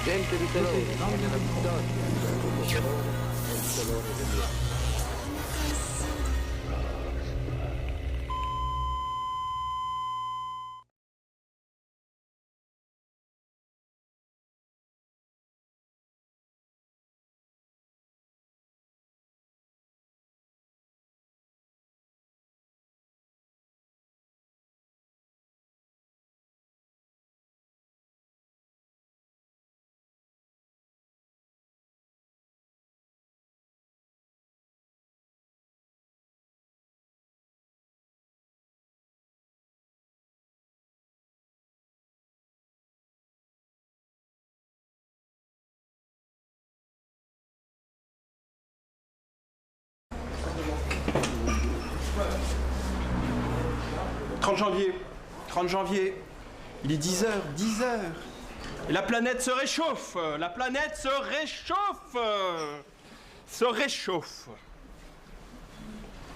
Gente di colore, nella vittoria. Il colore è il colore dell'uomo. « 30 janvier, il est 10h, 10h. Et la planète se réchauffe, la planète se réchauffe, se réchauffe. »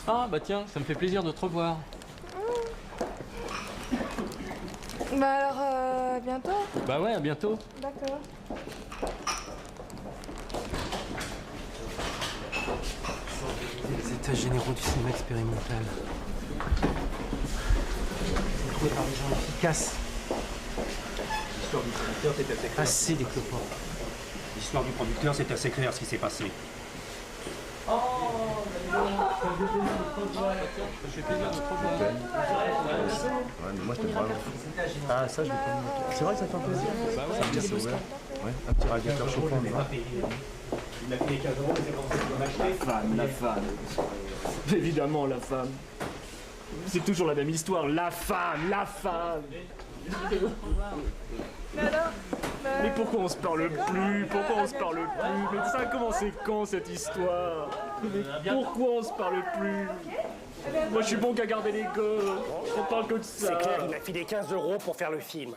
Ah bah tiens, ça me fait plaisir de te revoir. Bah alors, à bientôt. Bah ouais, à bientôt. D'accord. Les états généraux du cinéma expérimental. Trouvé par des gens efficaces. L'histoire du producteur, c'est assez clair. Assez déclopant. L'histoire du producteur, c'est assez clair ce qui s'est passé. Oh, ça fait plaisir de te revoir. Ouais, mais moi, je te parle. Ah, ça, je l'ai pas. C'est vrai que ça fait un plaisir. Bah ouais, Ça me casse ouvert. Ouais, un petit radiateur chauffant. Il a payé 15 €, c'est pour ça qu'il m'a acheté. La femme. Évidemment, la femme. C'est toujours la même histoire. La femme, la femme. Mais alors Mais pourquoi on se parle plus? Pourquoi on se parle plus? Mais ça a commencé quand cette histoire? Mais pourquoi on se parle plus? Moi je suis bon qu'à garder les gosses. On parle que de ça. C'est clair, il m'a filé 15 € pour faire le film.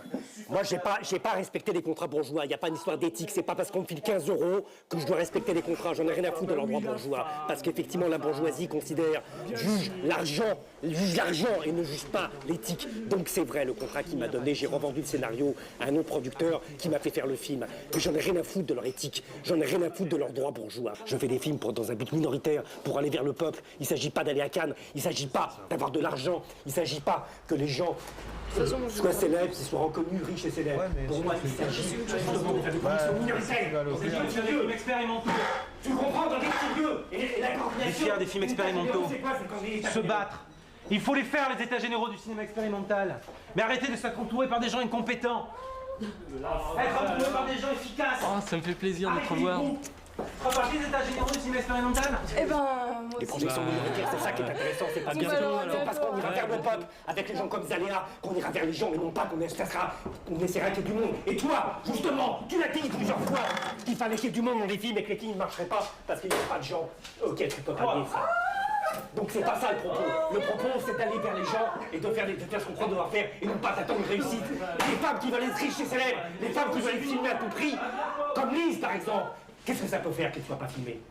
Moi, j'ai pas respecté les contrats bourgeois. Il n'y a pas une histoire d'éthique. C'est pas parce qu'on me file 15 € que je dois respecter les contrats. J'en ai rien à foutre de leur droit bourgeois. Parce qu'effectivement, la bourgeoisie juge l'argent et ne juge pas l'éthique. Donc c'est vrai, le contrat qu'il m'a donné, j'ai revendu le scénario à un autre producteur qui m'a fait faire le film. Mais j'en ai rien à foutre de leur éthique. J'en ai rien à foutre de leur droit bourgeois. Je fais des films dans un but minoritaire, pour aller vers le peuple. Il ne s'agit pas d'aller à Cannes. Il ne s'agit pas d'avoir de l'argent. Il ne s'agit pas que les gens soient célèbres, qu'ils soient reconnus, riches et célèbres. Ouais, pour moi, il s'agit justement de faire des conditions minoritaires. C'est des films expérimentaux. Tu comprends, dans des sérieux. Et la coordination. Des films expérimentaux. Se battre. Il faut les faire, les états généraux du cinéma expérimental. Mais arrêtez de s'être entouré par des gens incompétents. Être entouré par des gens efficaces. Ah, ça me fait plaisir de te revoir. Repartez des états généraux du cinéma expérimental. Eh ben, moi Les aussi. projections minoritaires, c'est ça qui est intéressant. C'est parce qu'on ira vers le peuple, avec les gens comme Zaléa, qu'on ira vers les gens, et non pas qu'on essaiera qu'il y ait du monde. Et toi, justement, tu l'as dit plusieurs fois qu'il fallait qu'il y ait du monde dans les films et que les films ne marcheraient pas parce qu'il n'y a pas de gens. Ok, tu peux pas dire ça. Donc c'est pas ça le propos. Le propos, c'est d'aller vers les gens et de faire ce qu'on croit devoir faire et non pas d'attendre une réussite. Les femmes qui veulent être riches et célèbres, les femmes qui veulent être filmées à tout prix, comme Lise par exemple, qu'est-ce que ça peut faire qu'elle ne soit pas filmée?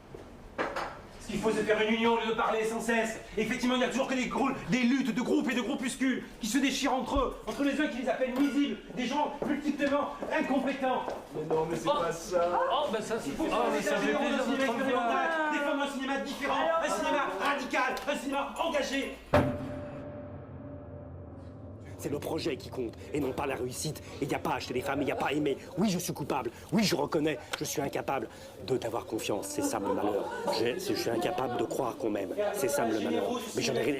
Ce qu'il faut, c'est faire une union au lieu de parler sans cesse. Et effectivement, il n'y a toujours que des luttes de groupes et de groupuscules qui se déchirent entre eux, entre les uns qui les appellent nuisibles, des gens multiplement incompétents. Mais non, mais c'est pas ça. Oh, bah ça, Il faut que ça fait plaisir de te revoir. défendre un cinéma différent, un cinéma radical, un cinéma engagé. C'est le projet qui compte, et non pas la réussite. Et il n'y a pas à acheter des femmes, il n'y a pas à aimer. Oui, je suis coupable. Oui, je reconnais. Je suis incapable d'avoir confiance. C'est ça mon malheur. Je suis incapable de croire qu'on m'aime. C'est ça le malheur. Mais j'en ai rien.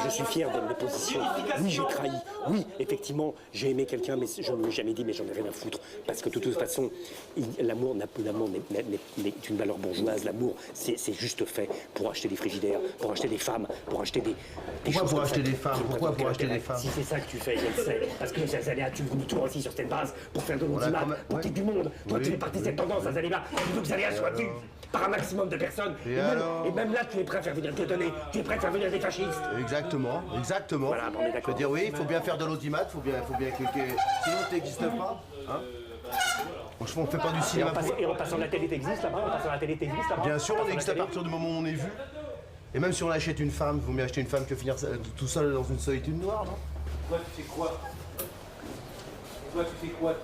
Je suis fier de mes positions. Oui, j'ai trahi. Oui, effectivement, j'ai aimé quelqu'un, mais je ne lui ai jamais dit, mais j'en ai rien à foutre. Parce que de toute façon, l'amour n'est une valeur bourgeoise. L'amour, c'est juste fait pour acheter des frigidaires, pour acheter des femmes, pour acheter des Pourquoi pour acheter des femmes? Pourquoi pour acheter des femmes? Si c'est ça que tu fais, je le sais. Parce que Zaléa, tu voulais tout aussi sur cette base pour faire de l'audimat, pour qu'il y ait du monde. Toi, tu fais partie de cette tendance à Zaléa. Tu veux que Zaléa soit vue par un maximum de personnes. Et même là, tu es prêt à faire venir te donner. Tu es prêt à faire venir des fascistes. Exactement, exactement. Voilà, on est d'accord. Je veux dire, oui, il faut bien faire de l'audimat, il faut bien cliquer. Sinon, tu n'existes pas. Hein, franchement, on ne fait pas du cinéma. Et en passant la télé, t'existes là-bas. En passant la télé, t'existes là-bas. Bien sûr, on existe à partir du moment où on est vu. Et même si on achète une femme, il vaut mieux acheter une femme que finir tout seul dans une solitude noire, non? Toi, tu fais quoi? Toi, tu fais quoi?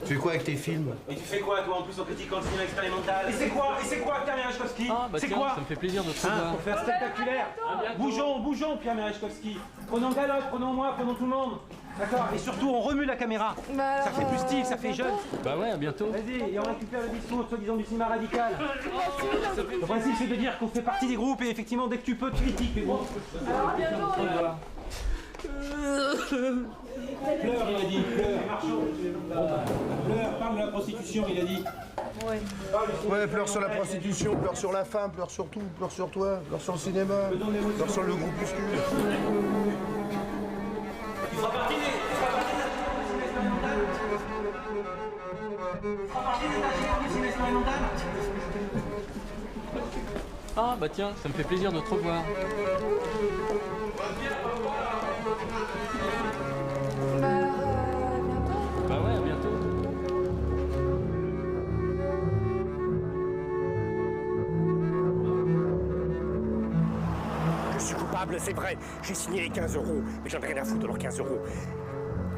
Tu fais quoi avec tes films? Et tu fais quoi, toi, en plus, en critiquant le cinéma expérimental? Et c'est quoi, Pierre Merechkovski? Ah, bah c'est tiens, quoi? ça me fait plaisir de te revoir. Pour faire spectaculaire. Bougeons, Pierre Merechkovski. Prenons Galop, prenons moi, prenons tout le monde. D'accord. Et surtout, on remue la caméra. Bah Ça alors, fait plus style, ça fait bientôt. jeune. Bah ouais, à bientôt. Vas-y, et on récupère le discours, soi-disant, du cinéma radical. Le principe, c'est de dire qu'on fait partie des groupes et effectivement, dès que tu peux, tu critiques. Mais bon. Alors, à bientôt. Pleure, il a dit, pleure. Pleure, parle de la prostitution, il a dit. Ouais, pleure sur la prostitution, pleure sur la femme, pleure sur tout, pleure sur toi, pleure sur le cinéma, pleure sur le groupuscule. Tu feras partie des cinéma expérimental. Ah, bah tiens, ça me fait plaisir de te revoir. Bah alors, bientôt. Bah ouais, à bientôt. Je suis coupable, c'est vrai. J'ai signé les 15 €, mais j'en ai rien à foutre de leurs 15 €.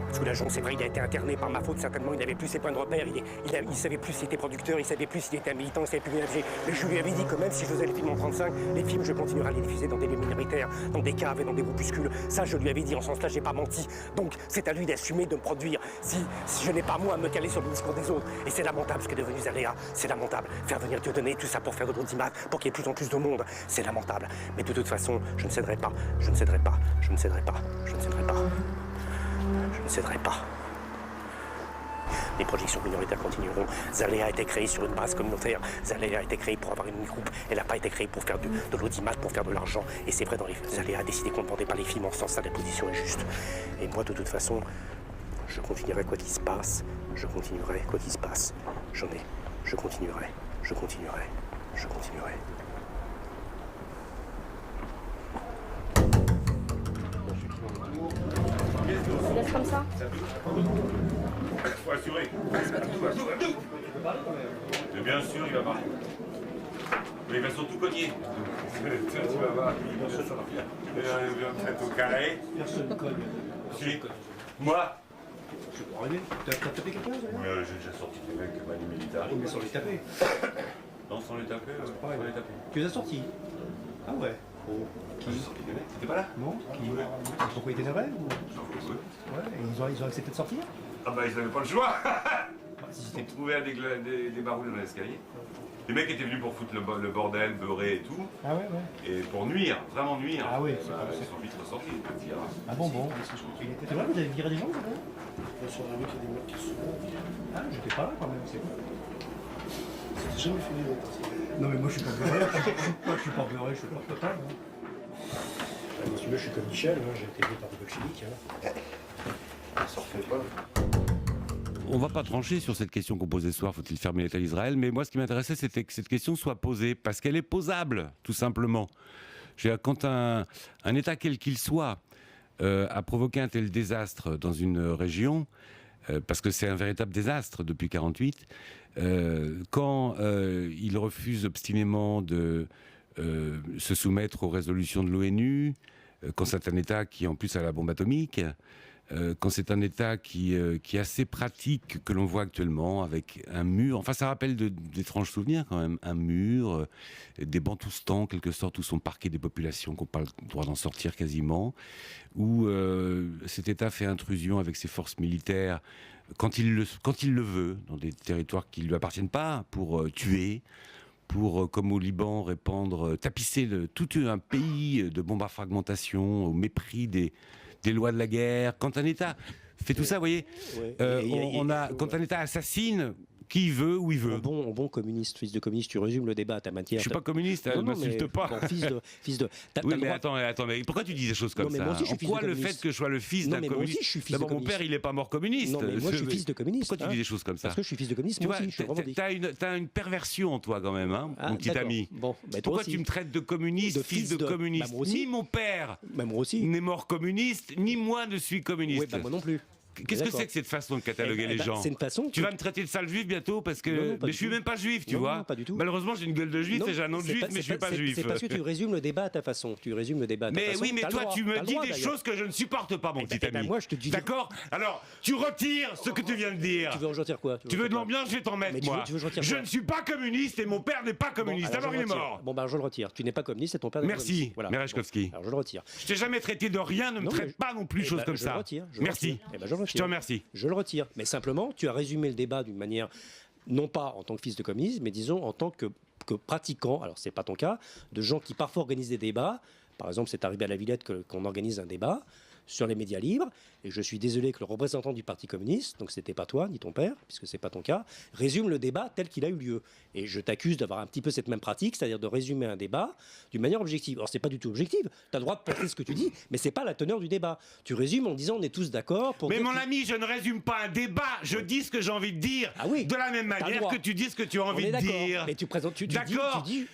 Parce que l'agent, c'est vrai, il a été interné par ma faute, certainement, il n'avait plus ses points de repère, il savait plus s'il était producteur, il savait plus s'il était un militant, il savait plus ménager. Mais je lui avais dit que même si je faisais les films en 35, les films, je continuerai à les diffuser dans des lieux minoritaires, dans des caves et dans des groupuscules. Ça, je lui avais dit, en ce sens-là, j'ai pas menti. Donc, c'est à lui d'assumer, de me produire. Si je n'ai pas, moi, à me caler sur le discours des autres. Et c'est lamentable ce qu'est devenu Zaléa, c'est lamentable. Faire venir Dieudonné, tout ça pour faire de l'audimat, pour qu'il y ait de plus en plus de monde, c'est lamentable. Mais de toute façon, je ne céderai pas, je ne céderai pas, je ne céderai pas, je ne céderai pas. Je ne céderai pas. Les projections minoritaires continueront. Zaléa a été créée sur une base communautaire. Zaléa a été créée pour avoir une groupe. Elle n'a pas été créée pour faire de l'audimat, pour faire de l'argent. Et c'est vrai, dans les Zaléa a décidé qu'on ne vendait pas les films en ce sens-là, la position est juste. Et moi, de toute façon, je continuerai quoi qu'il se passe. Je continuerai quoi qu'il se passe. Je continuerai. Je continuerai. Je continuerai. Laisse comme ça. Faut assurer. Mais bien sûr, il va parler. Mais il va surtout cogner. Tu vas voir. Il va mettre au carré. Personne ne cogne. Si. Moi. Je peux arriver. T'as tapé quelqu'un, ça? J'ai déjà sorti des mecs Mani Militari. Mais sans les taper. Non, sans les taper. C'est pas sans vrai. les taper. Tu les as sortis? Ah ouais. Oh. J'ai sorti des mecs. T'étais pas là? Non. Qui? Pourquoi ils t'énervaient ou... Ouais. Et ils ont accepté de sortir? Ah bah ils n'avaient pas le choix. Ils ont trouvé des barouilles dans l'escalier. Les mecs étaient venus pour foutre le bordel, beurrer et tout. Ah ouais. Et pour nuire, vraiment nuire. Ah oui. Ils sont vite ressortis, je peux te dire. Ah bon. C'est vrai, vous avez viré des gens, vous avez? Sur la route, il y a des mecs qui sont... Ah, j'étais pas là quand même, c'est quoi? Ça s'est jamais fini. Non mais moi je suis pas beurré, je suis pas beurré, je suis pas total. Moi je suis comme Michel, j'ai été élevé par des bolcheviks. Ça refait pas. On va pas trancher sur cette question qu'on posait ce soir, faut-il fermer l'État d'Israël? Mais moi, ce qui m'intéressait, c'était que cette question soit posée, parce qu'elle est posable, tout simplement. Quand un État quel qu'il soit a provoqué un tel désastre dans une région, parce que c'est un véritable désastre depuis 1948, quand il refuse obstinément de se soumettre aux résolutions de l'ONU, quand c'est un État qui en plus a la bombe atomique, quand c'est un État qui est assez pratique, que l'on voit actuellement, avec un mur, enfin ça rappelle d'étranges souvenirs quand même, un mur, des bantouστans en quelque sorte, où sont parquées des populations qui n'ont pas le droit d'en sortir quasiment, où cet État fait intrusion avec ses forces militaires quand il le veut, dans des territoires qui ne lui appartiennent pas, pour tuer, pour, comme au Liban, tapisser tout un pays de bombes à fragmentation, au mépris des lois de la guerre. Quand un État fait tout ça, vous voyez, quand un État assassine qui veut, où il veut. Bon communiste, fils de communiste, tu résumes le débat à ta matière. Je suis pas communiste, ne m'insulte pas. Bon, fils de. Oui, mais attends, mais pourquoi tu dis des choses comme ça? Moi aussi, je suis fils de communiste. Le fait que je sois le fils d'un communiste? D'abord, mon père, il est pas mort communiste. Non, mais moi, je suis fils de communiste. Pourquoi tu dis des choses comme ça? Parce que je suis fils de communiste, moi aussi, je suis revendique. T'as une perversion en toi, quand même, hein, mon petit ami. Bon, pourquoi tu me traites de communiste, fils de communiste? Ni mon père n'est mort communiste, ni moi ne suis communiste. Oui, moi non plus. qu'est-ce que D'accord. c'est que cette façon de cataloguer les gens? C'est une façon. Tu vas me traiter de sale juif bientôt parce que. Non, pas mais du je suis tout. même pas juif, tu Non, vois. non, pas du tout. Malheureusement, j'ai une gueule de juif Non, et j'ai un nom de c'est juif, pas- mais c'est je suis pas juif. C'est parce que tu résumes le débat à ta façon. Tu résumes le débat à ta Mais façon. oui, mais T'as le toi, droit. tu T'as me le dis droit, des d'ailleurs. choses que je ne supporte pas, mon petit ami. moi, je te dis. D'accord? Alors, tu retires ce que tu viens de dire. Tu veux que je retire quoi? Tu veux de l'ambiance, je vais t'en mettre, Mais tu veux- moi. tu veux que je retire Je quoi? ne suis pas communiste et mon père n'est pas communiste. Bon, Alors, je il est le retire. mort. Bon, bah, je le retire. Tu n'es pas communiste et ton père n'est pas Merci, communiste. Voilà. Merechkovski. Alors, je le retire. Je t'ai jamais traité de rien, ne me Non, traite mais- pas non plus, Eh chose ben, comme je ça. le retire, je le Merci. retire. Eh ben, je le retire. Je te remercie. Je le retire. Mais simplement, tu as résumé le débat d'une manière, non pas en tant que fils de communiste, mais disons en tant que pratiquant, alors c'est pas ton cas, de gens qui parfois organisent des débats. Par exemple, c'est arrivé à la Villette qu'on organise un débat sur les médias libres, et je suis désolé que le représentant du Parti communiste, donc c'était pas toi ni ton père, puisque c'est pas ton cas, résume le débat tel qu'il a eu lieu. Et je t'accuse d'avoir un petit peu cette même pratique, c'est-à-dire de résumer un débat d'une manière objective. Alors c'est pas du tout objectif, tu as le droit de penser ce que tu dis, mais c'est pas la teneur du débat. Tu résumes en disant on est tous d'accord pour... Mais dire mon qu'il- ami, je ne résume pas un débat, je dis ce que j'ai envie de dire. De la même T'as le manière droit. que tu dis ce que tu as On envie est de d'accord. dire. Mais tu présentes, tu dis, D'accord. tu dis,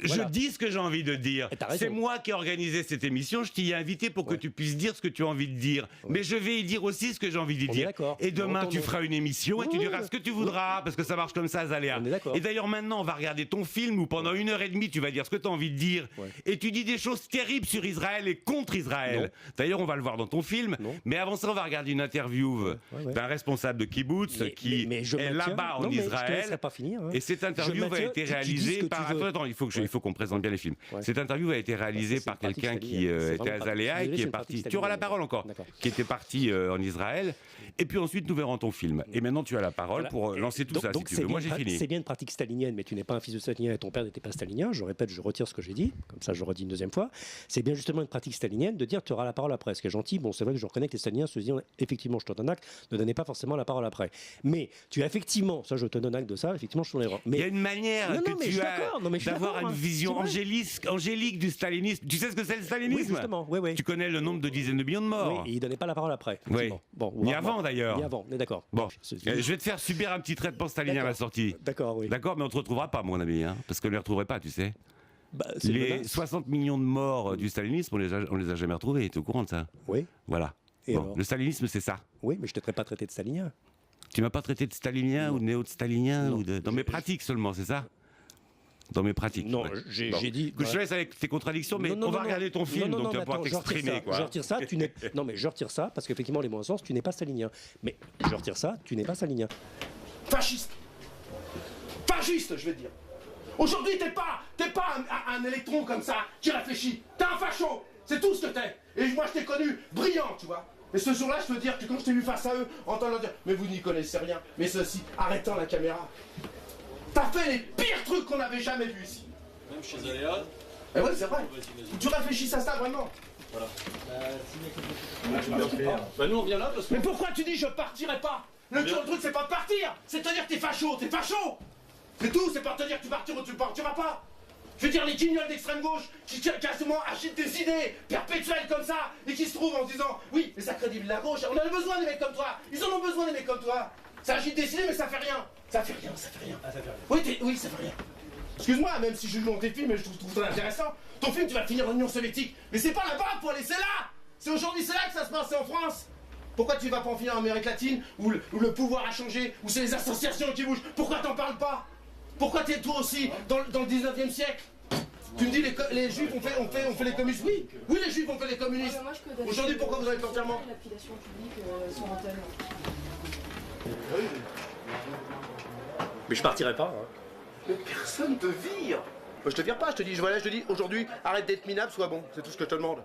Je voilà. dis ce que j'ai envie de dire. t'as raison. C'est moi qui ai organisé cette émission. Je t'y ai invité pour que tu puisses dire ce que tu as envie de dire. Mais je vais y dire aussi ce que j'ai envie de On est dire. d'accord. Et demain, Entendons. tu feras une émission et tu Oui, diras ce que tu voudras, parce que ça marche comme ça, Zaléa. On est d'accord. Et d'ailleurs, maintenant, on va regarder ton film où pendant 1h30, tu vas dire ce que tu as envie de dire. Et tu dis des choses terribles sur Israël et contre Israël. D'ailleurs, on va le voir dans ton film. Mais avant ça, on va regarder une interview d'un responsable de kibbutz qui mais je est maintiens- là-bas en non, mais je te Israël. laisserai pas finir, hein. Et cette interview Je va maintiens- été tu dis ce réalisée que par. tu veux. Attends, il faut qu'on présente bien les films. Cette interview a été réalisée par quelqu'un qui était à Zaléa et qui est parti. Tu auras la parole encore. Qui était parti en Israël. Et puis ensuite, nous verrons ton film. Et maintenant, tu as la parole Voilà. pour lancer tout Donc- ça, si donc tu c'est veux. Moi, bien j'ai une fini. C'est bien une pratique stalinienne, mais tu n'es pas un fils de stalinien et ton père n'était pas stalinien. Je répète, je retire ce que j'ai dit. Comme ça, je le redis une deuxième fois. C'est bien justement une pratique stalinienne de dire tu auras la parole après. Ce qui est gentil. Bon, c'est vrai que je reconnais que les staliniens se disent effectivement, je te donne acte, ne donnez pas forcément la parole après. Mais tu as effectivement, ça, je te donne acte de ça, effectivement, je suis ton erreur. Mais Il y a une manière Non, que non, mais je tu suis as d'accord. Non, mais je suis d'avoir d'accord, une hein. vision C'est vrai. angélique du stalinisme. Tu sais ce que c'est le stalinisme? Oui, justement, oui, oui. Tu connais le nombre de dizaines de millions de morts. Oui, et il donnait pas la parole après. Oui. effectivement. Bon, Ni bon, avant d'ailleurs. Ni avant, on est d'accord. Bon, je vais te faire subir un petit traitement stalinien à la sortie. D'accord, oui. D'accord, mais on te retrouvera pas, mon ami, hein, parce qu'on ne les retrouverait pas, tu sais. c'est une Les menace. 60 millions de morts du stalinisme, on les a jamais retrouvés. Tu es au courant de ça? Oui. Voilà. Et Bon, alors le stalinisme, c'est ça. Oui, mais je ne t'ai pas traité de stalinien. Tu m'as pas traité de stalinien ou de néo-stalinien ou de... Dans mes pratiques seulement, c'est ça? Dans mes pratiques. Non, ouais. j'ai Bon. dit- Écoute, je te laisse avec tes contradictions, mais on va regarder ton film, donc tu vas pouvoir mais attends, t'exprimer, quoi. Je retire ça, tu n'es... Non, mais je retire ça, parce qu'effectivement, les mots en sens, tu n'es pas stalinien. Mais je retire ça, tu n'es pas stalinien. Fasciste. Fasciste, je vais te dire. Aujourd'hui, t'es pas un électron comme ça qui réfléchit. T'es un facho. C'est tout ce que t'es. Et moi, je t'ai connu brillant, tu vois. Et ce jour-là, je peux te dire que quand je t'ai vu face à eux, entendre leur dire « Mais vous n'y connaissez rien. » Mais ceci, arrêtant la caméra. T'as fait les pires trucs qu'on n'avait jamais vus ici. Même chez Zaléa. Eh ouais, c'est vrai. Tu réfléchis à ça, vraiment. Voilà. Bah nous on vient là parce que... Mais pourquoi tu dis je partirai pas? Le truc c'est pas de partir, c'est de te dire que t'es facho, c'est tout, c'est pas de te dire que tu partiras ou tu partiras pas. Je veux dire les guignols d'extrême gauche qui quasiment agitent des idées perpétuelles comme ça et qui se trouvent en se disant oui mais ça crédibilise la gauche, on a besoin des mecs comme toi, ils en ont besoin des mecs comme toi. Ça agite des idées mais ça fait rien. Ça fait rien. Oui, ça fait rien. Excuse-moi, même si je joue dans tes films et je trouve ça intéressant, ton film tu vas finir en Union soviétique, mais c'est pas là-bas pour aller, c'est là. C'est aujourd'hui, c'est là que ça se passe, c'est en France. Pourquoi tu vas pas en finir en Amérique latine, où le pouvoir a changé, où c'est les associations qui bougent? Pourquoi t'en parles pas? Pourquoi t'es toi aussi dans le 19e siècle? Tu me dis les juifs ont fait les communistes? Oui, les juifs ont fait les communistes. Aujourd'hui, pourquoi vous avez fait entièrement? L'appellation publique sur antenne. Mais je partirai pas. Hein. Mais personne te vire. Moi, je te vire pas, je te dis aujourd'hui, arrête d'être minable, sois bon, c'est tout ce que je te demande.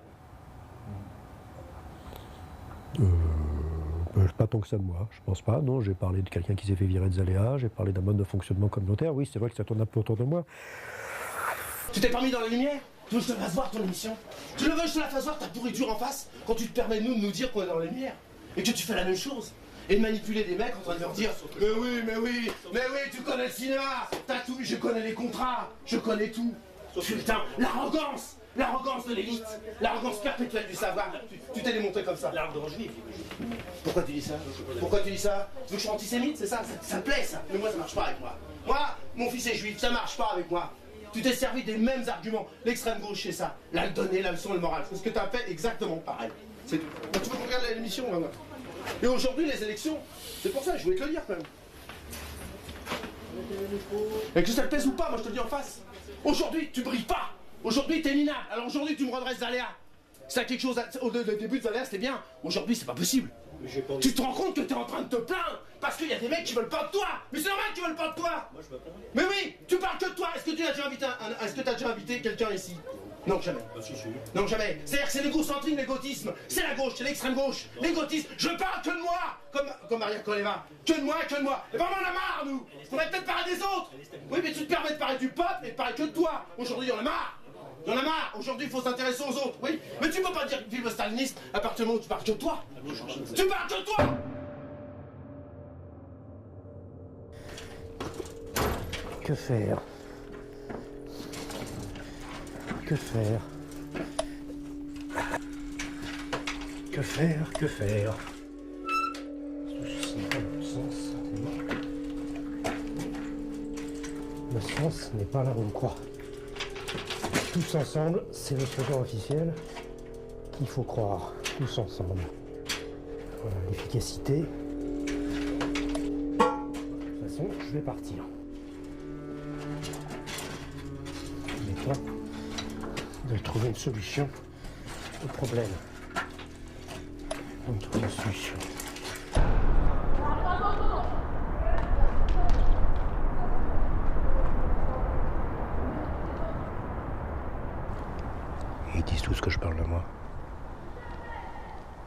Pas tant que ça de moi, je pense pas. Non, j'ai parlé de quelqu'un qui s'est fait virer de Zaléa, j'ai parlé d'un mode de fonctionnement communautaire. Oui, c'est vrai que ça tourne un peu autour de moi. Tu t'es pas mis dans la lumière? Tu veux que je te fasse voir ton émission? Tu le veux que je te la fasse voir ta pourriture en face? Quand tu te permets de nous dire qu'on est dans la lumière et que tu fais la même chose et de manipuler des mecs en train de leur dire mais oui, tu connais le cinéma, t'as tout vu, je connais les contrats, je connais tout. Putain, l'arrogance de l'élite, l'arrogance perpétuelle du savoir, tu t'es démontré comme ça. L'arrogance juive. Pourquoi tu dis ça? Tu veux que je sois antisémite, c'est ça? Ça me plaît ça, mais moi ça marche pas avec moi. Moi, mon fils est juif, ça marche pas avec moi. Tu t'es servi des mêmes arguments, l'extrême gauche c'est ça, la donnée, la leçon, le moral. C'est ce que t'as fait exactement pareil. C'est tout. Tu veux qu'on regarde l'émission, on va voir. Et aujourd'hui, les élections, c'est pour ça que je voulais te le dire quand même. Et que ça te plaise ou pas, moi je te le dis en face. Aujourd'hui, tu brilles pas. Aujourd'hui, t'es minable. Alors aujourd'hui, tu me redresses Zaléa. C'est quelque chose, au début de Zaléa, c'était bien. Aujourd'hui, c'est pas possible. Tu te rends compte que t'es en train de te plaindre parce qu'il y a des mecs qui veulent pas de toi. Mais c'est normal qu'ils veulent pas de toi. Moi, je me plains. Mais oui, tu parles que de toi. Est-ce que tu as déjà invité t'as déjà invité quelqu'un ici? Non, jamais. Non, jamais. C'est-à-dire que c'est l'égocentrisme, l'égotisme. C'est la gauche, c'est l'extrême gauche. L'égotisme. Je parle que de moi. Comme Maria Koleva. Que de moi, que de moi. Et ben, on en a marre, nous. On pourrait peut-être parler des autres. Oui, mais tu te permets de parler du peuple et de parler que de toi. Aujourd'hui, on en a marre. Il y en a marre. Aujourd'hui, il faut s'intéresser aux autres. Oui. Mais tu peux pas dire vive le stalinisme à partir du moment où tu parles que de toi. Tu parles que de toi. Que faire? Que faire? Que faire? Que faire? Ceci n'a pas de sens. Le sens n'est pas là où on croit. Tous ensemble, c'est le slogan officiel qu'il faut croire. Tous ensemble. Voilà, l'efficacité. De toute façon, je vais partir. Mais toi, de trouver une solution au problème. On trouve une solution. Ils disent tous que je parle de moi.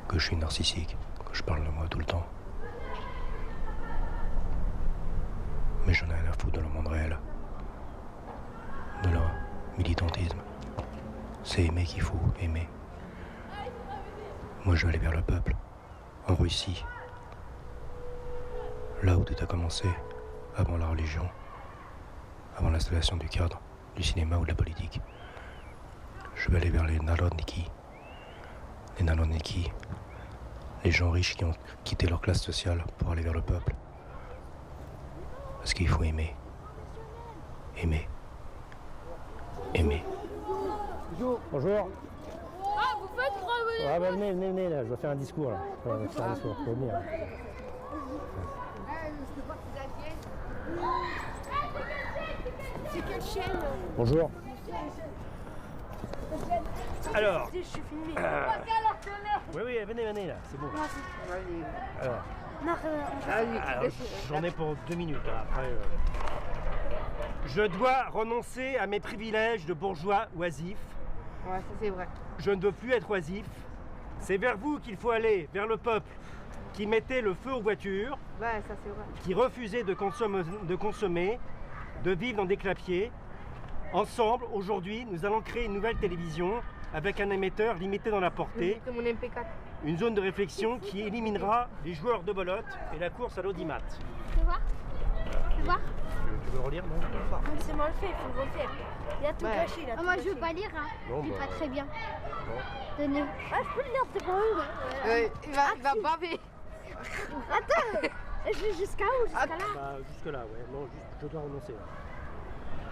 Que je suis narcissique. Que je parle de moi tout le temps. Mais j'en ai rien à foutre de le monde réel. De leur militantisme. C'est aimer qu'il faut, aimer. Moi je vais aller vers le peuple, en Russie. Là où tout a commencé, avant la religion, avant l'installation du cadre, du cinéma ou de la politique. Je vais aller vers les narodniki. Les narodniki, les gens riches qui ont quitté leur classe sociale pour aller vers le peuple. Parce qu'il faut aimer. Aimer. Aimer. Bonjour. Ah, vous faites quoi, vous? Ah bah venez, là, je dois faire un discours là. Je dois faire un discours, faut venir. C'est quelle chaîne? Bonjour. Alors. Je suis filmé. Oui, venez là, c'est bon. Alors. Non, j'en ai pour 2 minutes, hein, après. Je dois renoncer à mes privilèges de bourgeois oisif. Ouais, ça c'est vrai. Je ne veux plus être oisif. C'est vers vous qu'il faut aller, vers le peuple qui mettait le feu aux voitures, Ouais, ça c'est vrai. qui refusait de consommer, de vivre dans des clapiers. Ensemble, aujourd'hui, nous allons créer une nouvelle télévision avec un émetteur limité dans la portée, C'est mon MP4. une zone de réflexion qui éliminera les joueurs de belote et la course à l'audimat. Tu vois? Tu vois? Tu veux relire, non? C'est mal fait, il faut le refaire. Il a tout caché, il a tout Moi je caché. veux pas lire, hein. Bon, Je lis bah, pas très bien. bon. Donnez. Ah, je peux le lire, c'est pas où? Il va baver. Attends, je vais jusqu'à où? Jusqu'à là? Bah, jusque là, ouais. Non, juste, je dois renoncer. Là.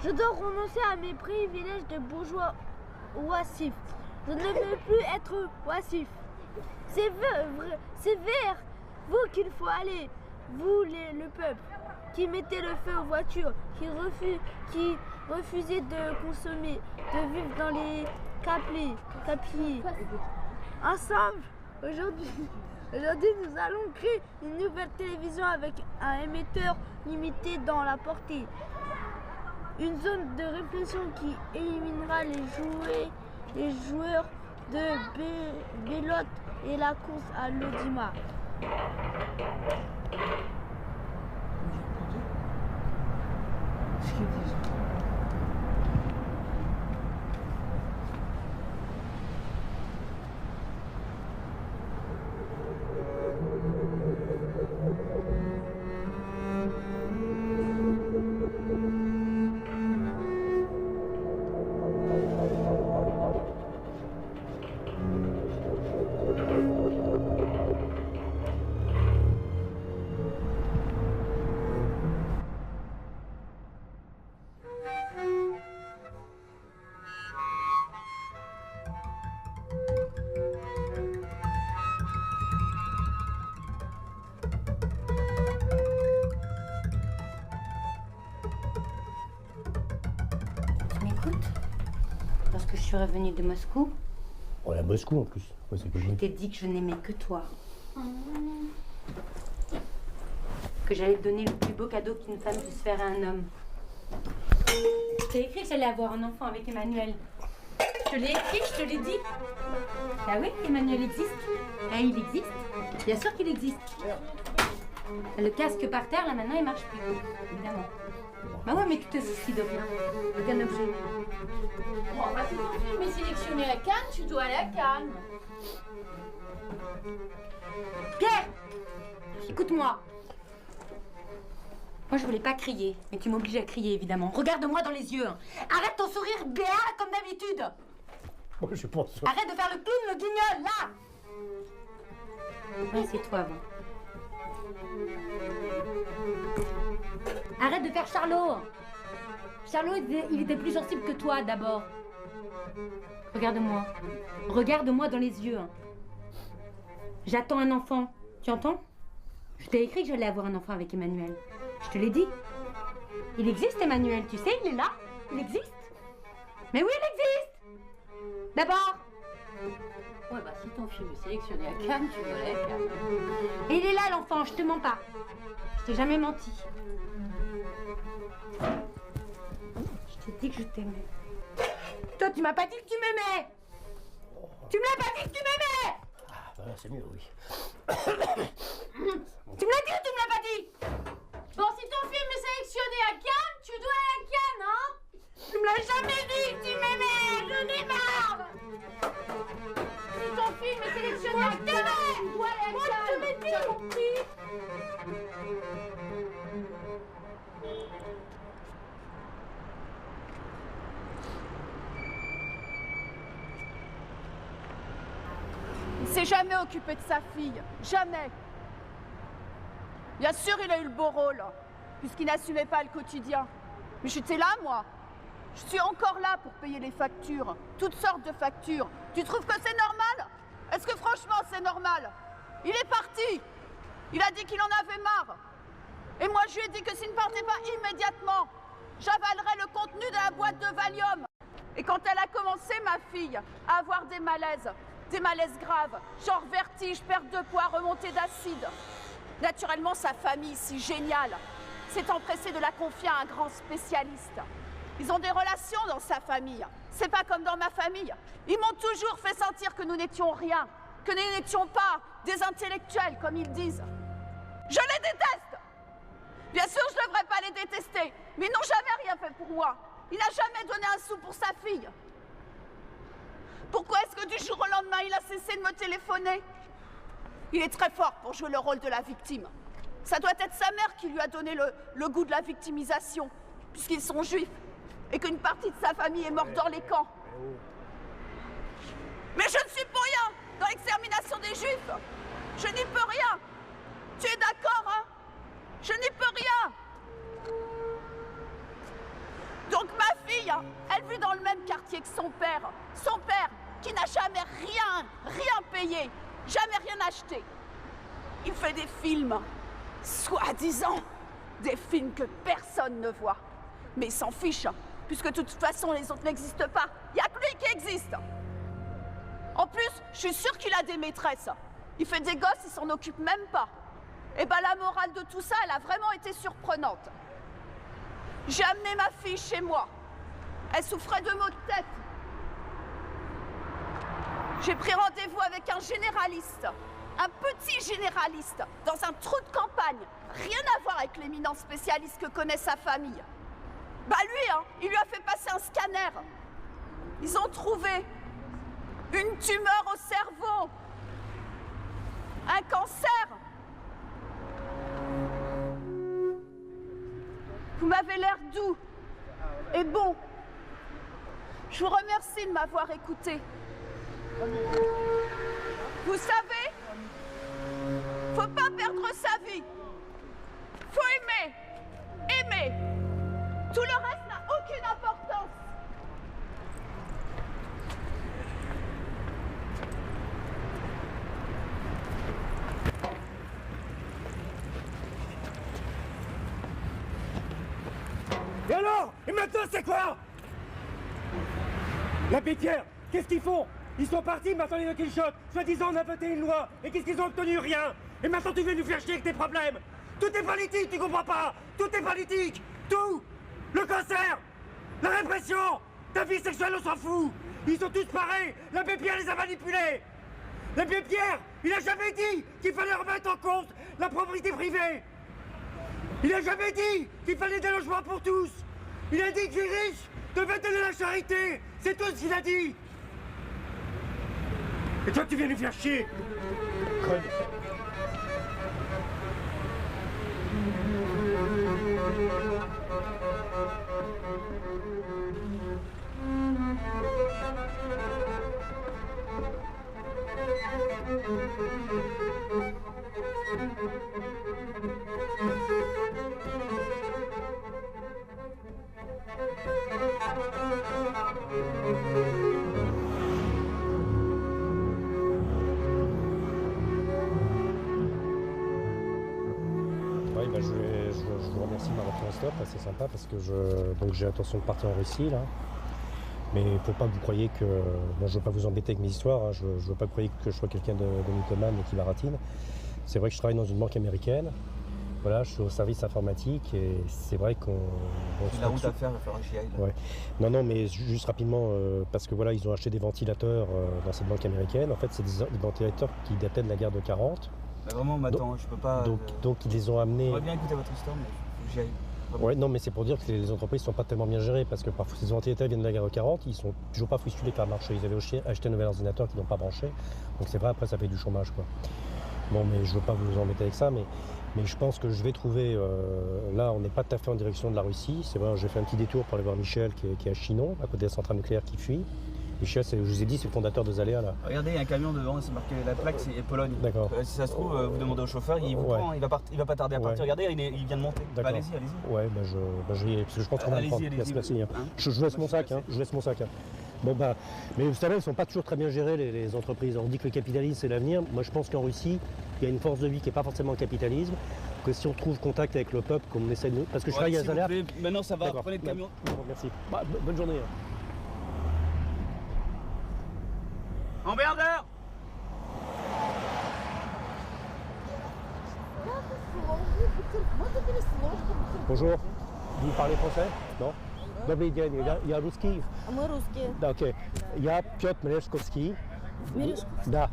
Je dois renoncer à mes privilèges de bourgeois oisif. Je ne veux plus être oisif. C'est vers vous qu'il faut aller, vous le peuple, qui mettez le feu aux voitures, qui refusez de consommer, de vivre dans les capiers. Ensemble, aujourd'hui, nous allons créer une nouvelle télévision avec un émetteur limité dans la portée. Une zone de réflexion qui éliminera les joueurs de belote et la course à l'audimat. que je suis revenue de Moscou? On est à Moscou en plus. Ouais, c'est Je t'ai dit que je n'aimais que toi. Que j'allais te donner le plus beau cadeau qu'une femme puisse faire à un homme. Je t'ai écrit que j'allais avoir un enfant avec Emmanuel. Je te l'ai écrit, je te l'ai dit. Ah oui, Emmanuel existe. Ah, il existe. Bien sûr qu'il existe. Le casque par terre, là maintenant, il marche plus. Évidemment. Bah ouais, mais tu te soucies de rien. Aucun objet. Bon, bah si ton film est sélectionné à Cannes, tu dois aller à Cannes. Pierre! Écoute-moi. Moi, je voulais pas crier, mais tu m'obliges à crier, évidemment. Regarde-moi dans les yeux. Arrête ton sourire béat comme d'habitude. Moi, je pense. Arrête de faire le clown, le guignol, là. Ouais, c'est toi, avant. Arrête de faire Charlot. Charlot, il était plus sensible que toi, d'abord. Regarde-moi. Regarde-moi dans les yeux. J'attends un enfant. Tu entends? Je t'ai écrit que j'allais avoir un enfant avec Emmanuel. Je te l'ai dit. Il existe, Emmanuel. Tu sais, il est là. Il existe. Mais oui, il existe. D'abord. Ouais, bah si ton film est sélectionné à Cannes, tu dois aller à Cannes. Et il est là, l'enfant. Je te mens pas. Je t'ai jamais menti. Je t'ai dit que je t'aimais. Toi, tu m'as pas dit que tu m'aimais. Tu me l'as pas dit que tu m'aimais. Ah, bah là, c'est mieux, oui. Tu me l'as dit ou tu me l'as pas dit? Bon, si ton film est sélectionné à Cannes, tu dois aller à Cannes, hein? Tu me l'as jamais dit que tu m'aimais. J'en ai marre. Si ton film est sélectionné à Cannes, tu dois aller à Cannes. Moi, je te l'ai dit, t'as compris? Il s'est jamais occupé de sa fille. Jamais. Bien sûr, il a eu le beau rôle, puisqu'il n'assumait pas le quotidien. Mais j'étais là, moi. Je suis encore là pour payer les factures. Toutes sortes de factures. Tu trouves que c'est normal? Est-ce que franchement, c'est normal? Il est parti. Il a dit qu'il en avait marre. Et moi, je lui ai dit que s'il ne partait pas immédiatement, j'avalerais le contenu de la boîte de Valium. Et quand elle a commencé, ma fille, à avoir des malaises graves, genre vertige, perte de poids, remontée d'acide. Naturellement, sa famille, si géniale, s'est empressée de la confier à un grand spécialiste. Ils ont des relations dans sa famille. C'est pas comme dans ma famille. Ils m'ont toujours fait sentir que nous n'étions rien, que nous n'étions pas des intellectuels, comme ils disent. Je les déteste! Bien sûr, je ne devrais pas les détester, mais ils n'ont jamais rien fait pour moi. Il n'a jamais donné un sou pour sa fille. Pourquoi est-ce que du jour au lendemain, il a cessé de me téléphoner? Il est très fort pour jouer le rôle de la victime. Ça doit être sa mère qui lui a donné le goût de la victimisation, puisqu'ils sont juifs, et qu'une partie de sa famille est morte dans les camps. Mais je ne suis pour rien dans l'extermination des juifs. Je n'y peux rien. Tu es d'accord, hein? Je n'y peux rien. Donc ma fille, elle vit dans le même quartier que son père. Son père qui n'a jamais rien payé, jamais rien acheté. Il fait des films, soi-disant, des films que personne ne voit. Mais il s'en fiche, puisque de toute façon les autres n'existent pas. Il n'y a que lui qui existe. En plus, je suis sûre qu'il a des maîtresses. Il fait des gosses, il s'en occupe même pas. Et ben la morale de tout ça, elle a vraiment été surprenante. J'ai amené ma fille chez moi. Elle souffrait de maux de tête. J'ai pris rendez-vous avec un généraliste, un petit généraliste, dans un trou de campagne. Rien à voir avec l'éminent spécialiste que connaît sa famille. Bah lui, il lui a fait passer un scanner. Ils ont trouvé une tumeur au cerveau, un cancer. Vous m'avez l'air doux et bon. Je vous remercie de m'avoir écouté. Vous savez, faut pas perdre sa vie. Faut aimer. Aimer. Tout le reste n'a aucune importance. Et alors? Et maintenant, c'est quoi? L'abbé Pierre, qu'est-ce qu'ils font? Ils sont partis, maintenant ils nous shot. Soi-disant, on a voté une loi. Et qu'est-ce qu'ils ont obtenu? Rien. Et maintenant, tu veux nous faire chier avec tes problèmes. Tout est politique, tu comprends pas? Tout est politique. Tout. Le cancer. La répression. Ta vie sexuelle, on s'en fout. Ils sont tous pareils. L'abbé Pierre les a manipulés. L'abbé Pierre, il a jamais dit qu'il fallait remettre en compte la propriété privée. Il a jamais dit qu'il fallait des logements pour tous. Il a dit que les riches devaient donner la charité. C'est tout ce qu'il a dit. Et toi, tu viens nous faire chier. Oui, bah, je vous remercie de m'avoir fait un stop, c'est sympa parce que j'ai l'intention de partir en Russie là. Mais il ne faut pas que vous croyiez que. Bon, je ne veux pas vous embêter avec mes histoires, hein, je ne veux pas croire que je sois quelqu'un de mythomane et qui baratine. C'est vrai que je travaille dans une banque américaine. Voilà, je suis au service informatique et c'est vrai qu'on. La route à faire, il va falloir que j'y aille. Là. Ouais. Non, mais juste rapidement, parce que voilà, ils ont acheté des ventilateurs dans cette banque américaine. En fait, c'est des ventilateurs qui dataient de la guerre de 40. Bah vraiment, m'attends, je peux pas. Donc ils les ont amenés. J'aimerais bien écouter votre histoire, mais il faut que j'y aille. Vraiment. Ouais, non, mais c'est pour dire que les entreprises ne sont pas tellement bien gérées parce que parfois ces ventilateurs viennent de la guerre de 40, ils sont toujours pas ficelés par le marché. Ils avaient acheté un nouvel ordinateur qu'ils n'ont pas branché. Donc c'est vrai, après ça fait du chômage, quoi. Bon, mais je veux pas vous embêter avec ça, mais je pense que je vais trouver. Là, on n'est pas tout à fait en direction de la Russie. C'est vrai, j'ai fait un petit détour pour aller voir Michel qui est à Chinon, à côté de la centrale nucléaire qui fuit. Michel, je vous ai dit, c'est le fondateur de Zaléa là. Regardez, il y a un camion devant, c'est marqué la plaque, c'est Pologne. D'accord. Si ça se trouve, vous demandez au chauffeur, il vous prend, il va pas tarder à partir. Regardez, il vient de monter. Bah, allez-y. Ouais, je vais, parce que je pense qu'on va me prendre. Merci. Hein. Je laisse mon sac, hein. Bon bah, mais vous savez, elles ne sont pas toujours très bien gérées les entreprises. On dit que le capitalisme c'est l'avenir. Moi je pense qu'en Russie, il y a une force de vie qui n'est pas forcément le capitalisme. Que si on trouve contact avec le peuple, comme on essaie de nous. Parce que je travaille à Zaléa. Maintenant ça va, prenez le camion. Bon, merci. Bah, bonne journée. Hein. Emmerdeur! Bonjour. Vous parlez français? Non? Добрый день, я русский. Мы русские. Да, окей. Я Петр Мережковский. Мережковский? Да.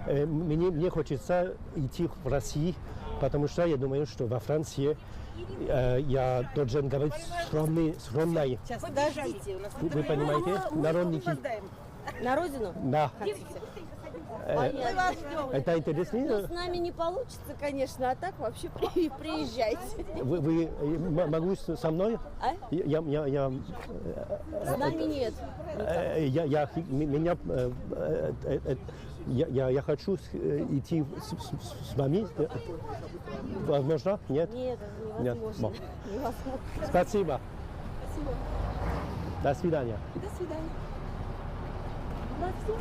Мне хочется идти в Россию, потому что я думаю, что во Франции я должен говорить скромной. Сейчас, подождите. Вы понимаете? Народники. На родину? Да. Понятно. Это интересно? Ну, с нами не получится, конечно, а так вообще приезжайте. Вы могу со мной? А? С нами нет. Я хочу идти с вами. Возможно? Нет? Нет, невозможно. Bon. Невозможно. Спасибо. Спасибо. До свидания. До свидания. На все.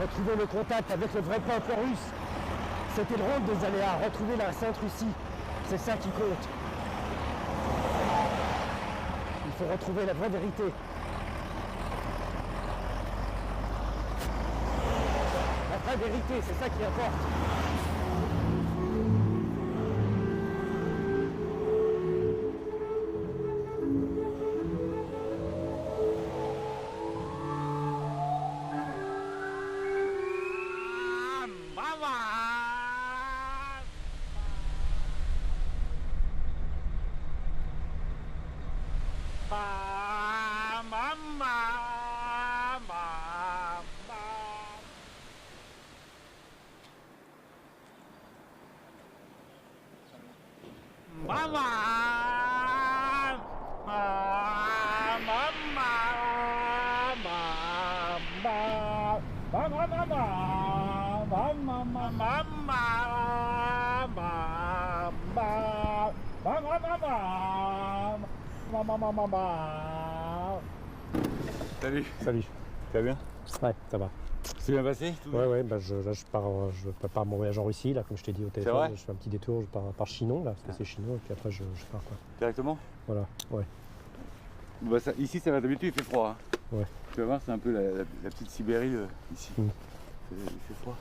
Retrouver le contact avec le vrai peuple russe. C'était le rôle des Zaléa, retrouver la Sainte Russie. C'est ça qui compte. Il faut retrouver la vraie vérité. La vraie vérité, c'est ça qui importe. Salut. Salut. Tu vas bien? Ouais, ça va. C'est bien passé? Ouais, bah là je prépare mon voyage en Russie, là, comme je t'ai dit au téléphone. vrai Je fais un petit détour, je pars par Chinon, là, parce que c'est Chinon, et puis après je pars, quoi. Directement? Voilà, ouais. Bah, ici, ça va, d'habitude, il fait froid. Hein. Ouais. Tu vas voir, c'est un peu la petite Sibérie ici. Il fait froid.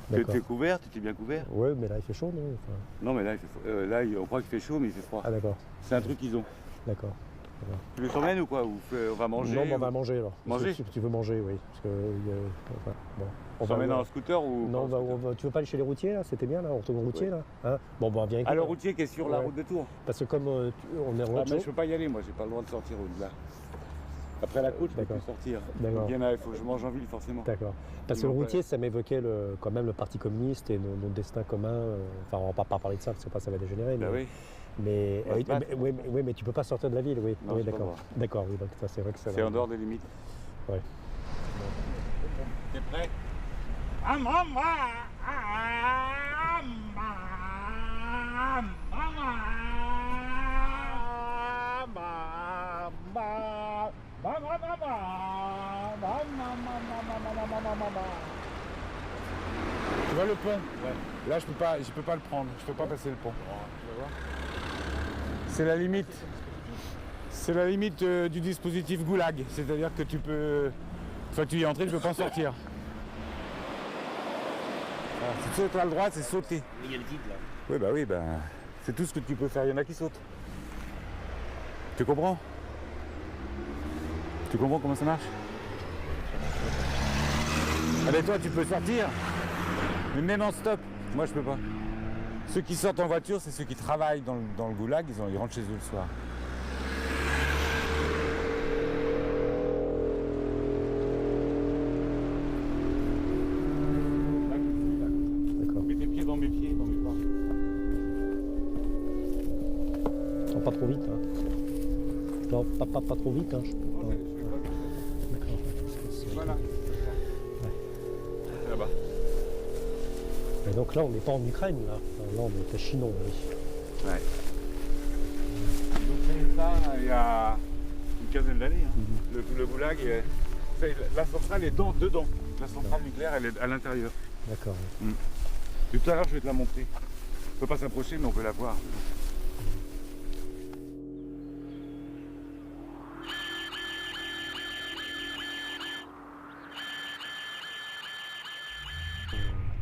D'accord. Tu es couvert? Tu t'es bien couvert? Ouais, mais là il fait chaud, non? Enfin... Non, mais là, il fait là, on croit qu'il fait chaud, mais il fait froid. Ah, d'accord. C'est un truc qu'ils ont. D'accord. Tu les emmènes ou quoi? Ou on va manger? Non, mais on va manger alors. Manger? Si tu veux manger, oui. Parce que, enfin, bon. On s'emmène en scooter ou? Non, tu veux pas aller chez les routiers là? C'était bien là, on retourne au routier là hein. Bon, bah viens. Ah, le routier qui est sur la route de Tours? Parce que comme on est en mais je peux pas y aller, moi, j'ai pas le droit de sortir au-delà. Après la côte, je peux plus sortir. Donc il faut que je mange en ville forcément. D'accord. Parce que le routier, ça m'évoquait quand même le Parti communiste et notre destin commun. Enfin, on va pas parler de ça parce que ça va dégénérer. Bah mais... oui. Mais tu peux pas sortir de la ville, oui. Non, oui, d'accord. D'accord, oui, donc ça c'est vrai que ça. C'est en dehors des limites. Ouais. T'es prêt? Tu vois le pont? Ouais. Là, je peux pas le prendre. Je peux pas passer le pont. C'est la limite. C'est la limite du dispositif Goulag. C'est-à-dire que tu peux... Soit tu y es entré, tu peux pas en sortir. Voilà. Si tu sautes à la droite, c'est sauter. Mais il y a le vide là. Oui, bah oui, c'est tout ce que tu peux faire. Il y en a qui sautent. Tu comprends? Tu comprends comment ça marche? Ah ben toi, tu peux sortir. Mais même en stop, moi je peux pas. Ceux qui sortent en voiture, c'est ceux qui travaillent dans le goulag, ils rentrent chez eux le soir. D'accord. Mets tes pieds dans mes pieds, dans mes bras. Non, pas trop vite, hein. Non, pas trop vite, hein. D'accord. Voilà. Ouais. Là-bas. Et donc là, on n'est pas en Ukraine, là. Là, on est à Chinon, oui. Ouais. Ils ont créé ça il y a une quinzaine d'années. Hein. Le goulag, la centrale est dedans. La centrale nucléaire, elle est à l'intérieur. D'accord. Oui. Tout à l'heure, je vais te la montrer. On peut pas s'approcher, mais on peut la voir.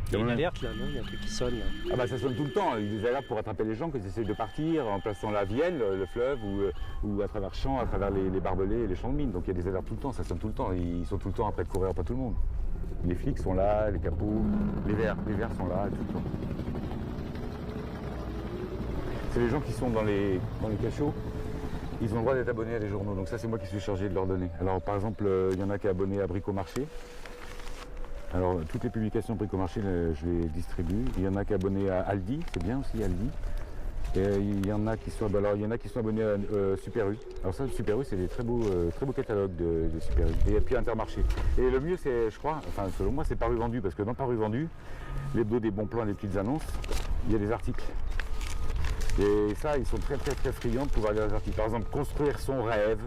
Il y a une alerte là, non? Il y a un truc qui sonne là. Ah bah ça sonne tout le temps, il y a des alertes pour attraper les gens qui essayent de partir en plaçant la Vienne, le fleuve, ou à travers champs, à travers les barbelés et les champs de mines. Donc il y a des alertes tout le temps, ça sonne tout le temps. Ils sont tout le temps après de courir après tout le monde. Les flics sont là, les capots, les verts sont là, tout le temps. C'est les gens qui sont dans les cachots, ils ont le droit d'être abonnés à des journaux. Donc ça c'est moi qui suis chargé de leur donner. Alors par exemple, il y en a qui est abonné à Bricomarché. Alors, toutes les publications Bricomarché, je les distribue. Il y en a qui sont abonnés à Aldi, c'est bien aussi Aldi. Et il y en a qui sont abonnés à Super U. Alors ça, Super U, c'est des très beaux catalogues de Super U. Et puis Intermarché. Et le mieux, c'est, je crois, enfin selon moi, c'est Paru Vendu, parce que dans Paru Vendu, l'hebdo des bons plans et des petites annonces, il y a des articles. Et ça, ils sont très friands de pouvoir lire les articles. Par exemple, construire son rêve,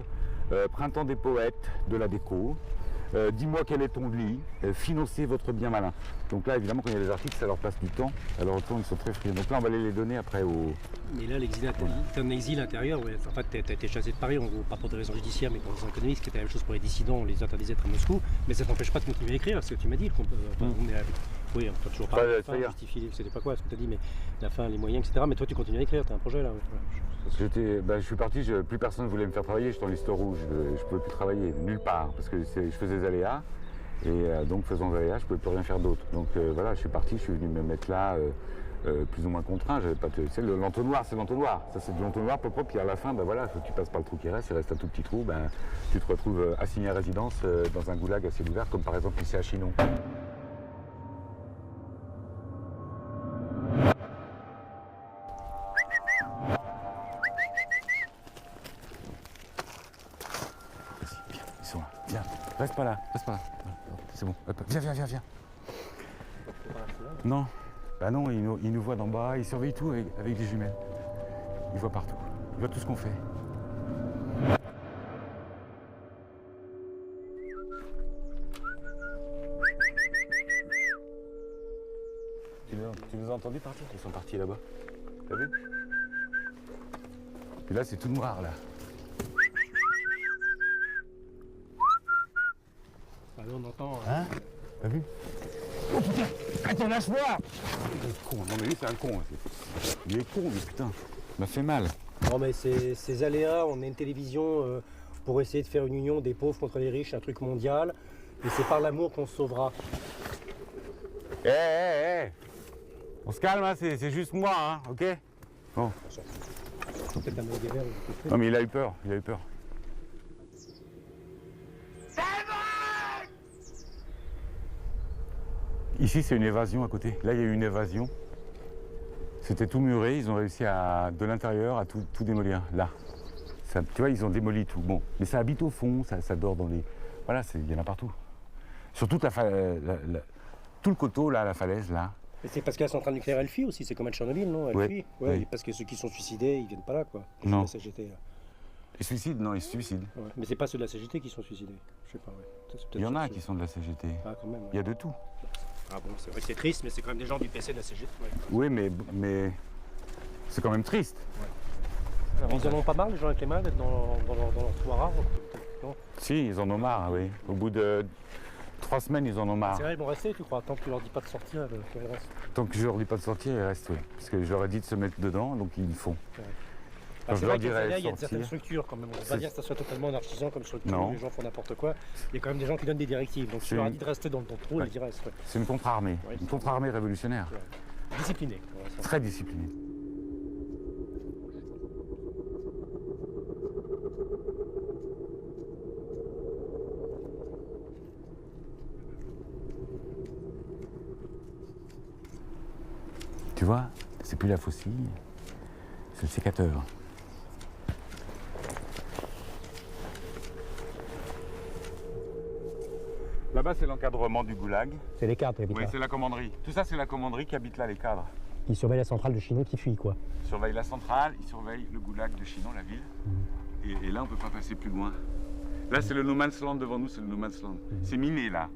printemps des poètes, de la déco. Dis-moi quel est ton lit, financer votre bien malin. Donc là, évidemment, quand il y a des articles, ça leur passe du temps. Alors, autant, ils sont très friands. Donc là, on va les donner après au... Mais là, l'exil, t'es en exil intérieur. Ouais. En fait, t'as été chassé de Paris, en gros, pas pour des raisons judiciaires, mais pour des raisons économiques, ce qui était la même chose pour les dissidents. On les interdisait d'être à Moscou. Mais ça t'empêche pas de continuer à écrire, ce que tu m'as dit. On est avec... Oui, on peut toujours pas justifier, c'était pas quoi ce que tu as dit, mais la fin, les moyens, etc. Mais toi, tu continues à écrire, tu as un projet là. Je suis parti, plus personne ne voulait me faire travailler, j'étais en liste rouge, je ne pouvais plus travailler, nulle part, parce que je faisais des aléas, et donc faisant des aléas, je ne pouvais plus rien faire d'autre. Donc voilà, je suis parti, je suis venu me mettre là, plus ou moins contraint, j'avais pas l'entonnoir, c'est l'entonnoir, ça c'est de l'entonnoir propre, puis à la fin, voilà, faut que tu passes par le trou qui reste, il reste un tout petit trou, tu te retrouves assigné à résidence dans un goulag assez ouvert, comme par exemple ici à Chinon. Reste pas là. C'est bon. Viens. Non. Bah non, il nous voit d'en bas, il surveille tout avec des jumelles. Il voit partout. Il voit tout ce qu'on fait. Tu nous as entendu partir? Ils sont partis là-bas. T'as vu? Et là, c'est tout noir, là. Ah oui, on entend. Hein? T'as vu? Oh putain! Attends, lâche-moi! Il est con. Non, mais lui, c'est un con. Il est con, mais putain. Il m'a fait mal. Non, mais ces aléas, on a une télévision pour essayer de faire une union des pauvres contre les riches, un truc mondial. Et c'est par l'amour qu'on se sauvera. Hé! On se calme, hein, c'est juste moi, hein, ok? Bon. Non, mais il a eu peur, Ici, c'est une évasion à côté. Là, il y a eu une évasion. C'était tout muré, ils ont réussi de l'intérieur à tout démolir. Là. Ça, tu vois, ils ont démoli tout. Bon, mais ça habite au fond, ça dort dans les... Voilà, il y en a partout. Sur toute tout le coteau, là, la falaise, là. Et c'est parce que la centrale nucléaire, elle fuit aussi, c'est comme à Tchernobyl, non? Elle fuit. Ouais, parce que ceux qui sont suicidés, ils viennent pas là, quoi. Non. La CGT, là. Ils suicident? Non, ils se suicident. Ouais. Mais c'est pas ceux de la CGT qui sont suicidés. Je sais pas, ouais. Il y en a qui sont de la CGT. Ah, quand même. Ouais. Il y a de tout. Ah bon, c'est vrai que c'est triste, mais c'est quand même des gens du PC de la CGT. Ouais. Oui, mais c'est quand même triste. Ouais. Ils en ont pas marre, les gens avec les mains, d'être dans leur trou à rare, non? Si, ils en ont marre, oui. Au bout de 3 semaines, ils en ont marre. C'est vrai, ils vont rester, tu crois? Tant que tu leur dis pas de sortir, ils restent. Tant que je leur dis pas de sortir, ils restent, oui. Parce que je leur ai dit de se mettre dedans, donc ils le font. Ouais. Quand je leur dirais il y a certaines structures quand même. On va pas dire que ça soit totalement anarchisant comme structure, non. où les gens font n'importe quoi. Il y a quand même des gens qui donnent des directives. Donc si tu leur as dit de rester dans ton trou, ils y restent. Ouais. C'est une contre-armée. Ouais, une contre-armée révolutionnaire. Ouais. Disciplinée. Très disciplinée. Tu vois, c'est plus la faucille, c'est le sécateur. Là-bas, c'est l'encadrement du goulag. C'est les cadres qui habitent Oui, là. c'est la commanderie. Tout ça, c'est la commanderie qui habite là, les cadres. Ils surveillent la centrale de Chinon qui fuit, quoi. Ils surveillent la centrale, ils surveillent le goulag de Chinon, la ville. Et là, on ne peut pas passer plus loin. Là, c'est le no man's land devant nous, c'est le no man's land. C'est miné, là.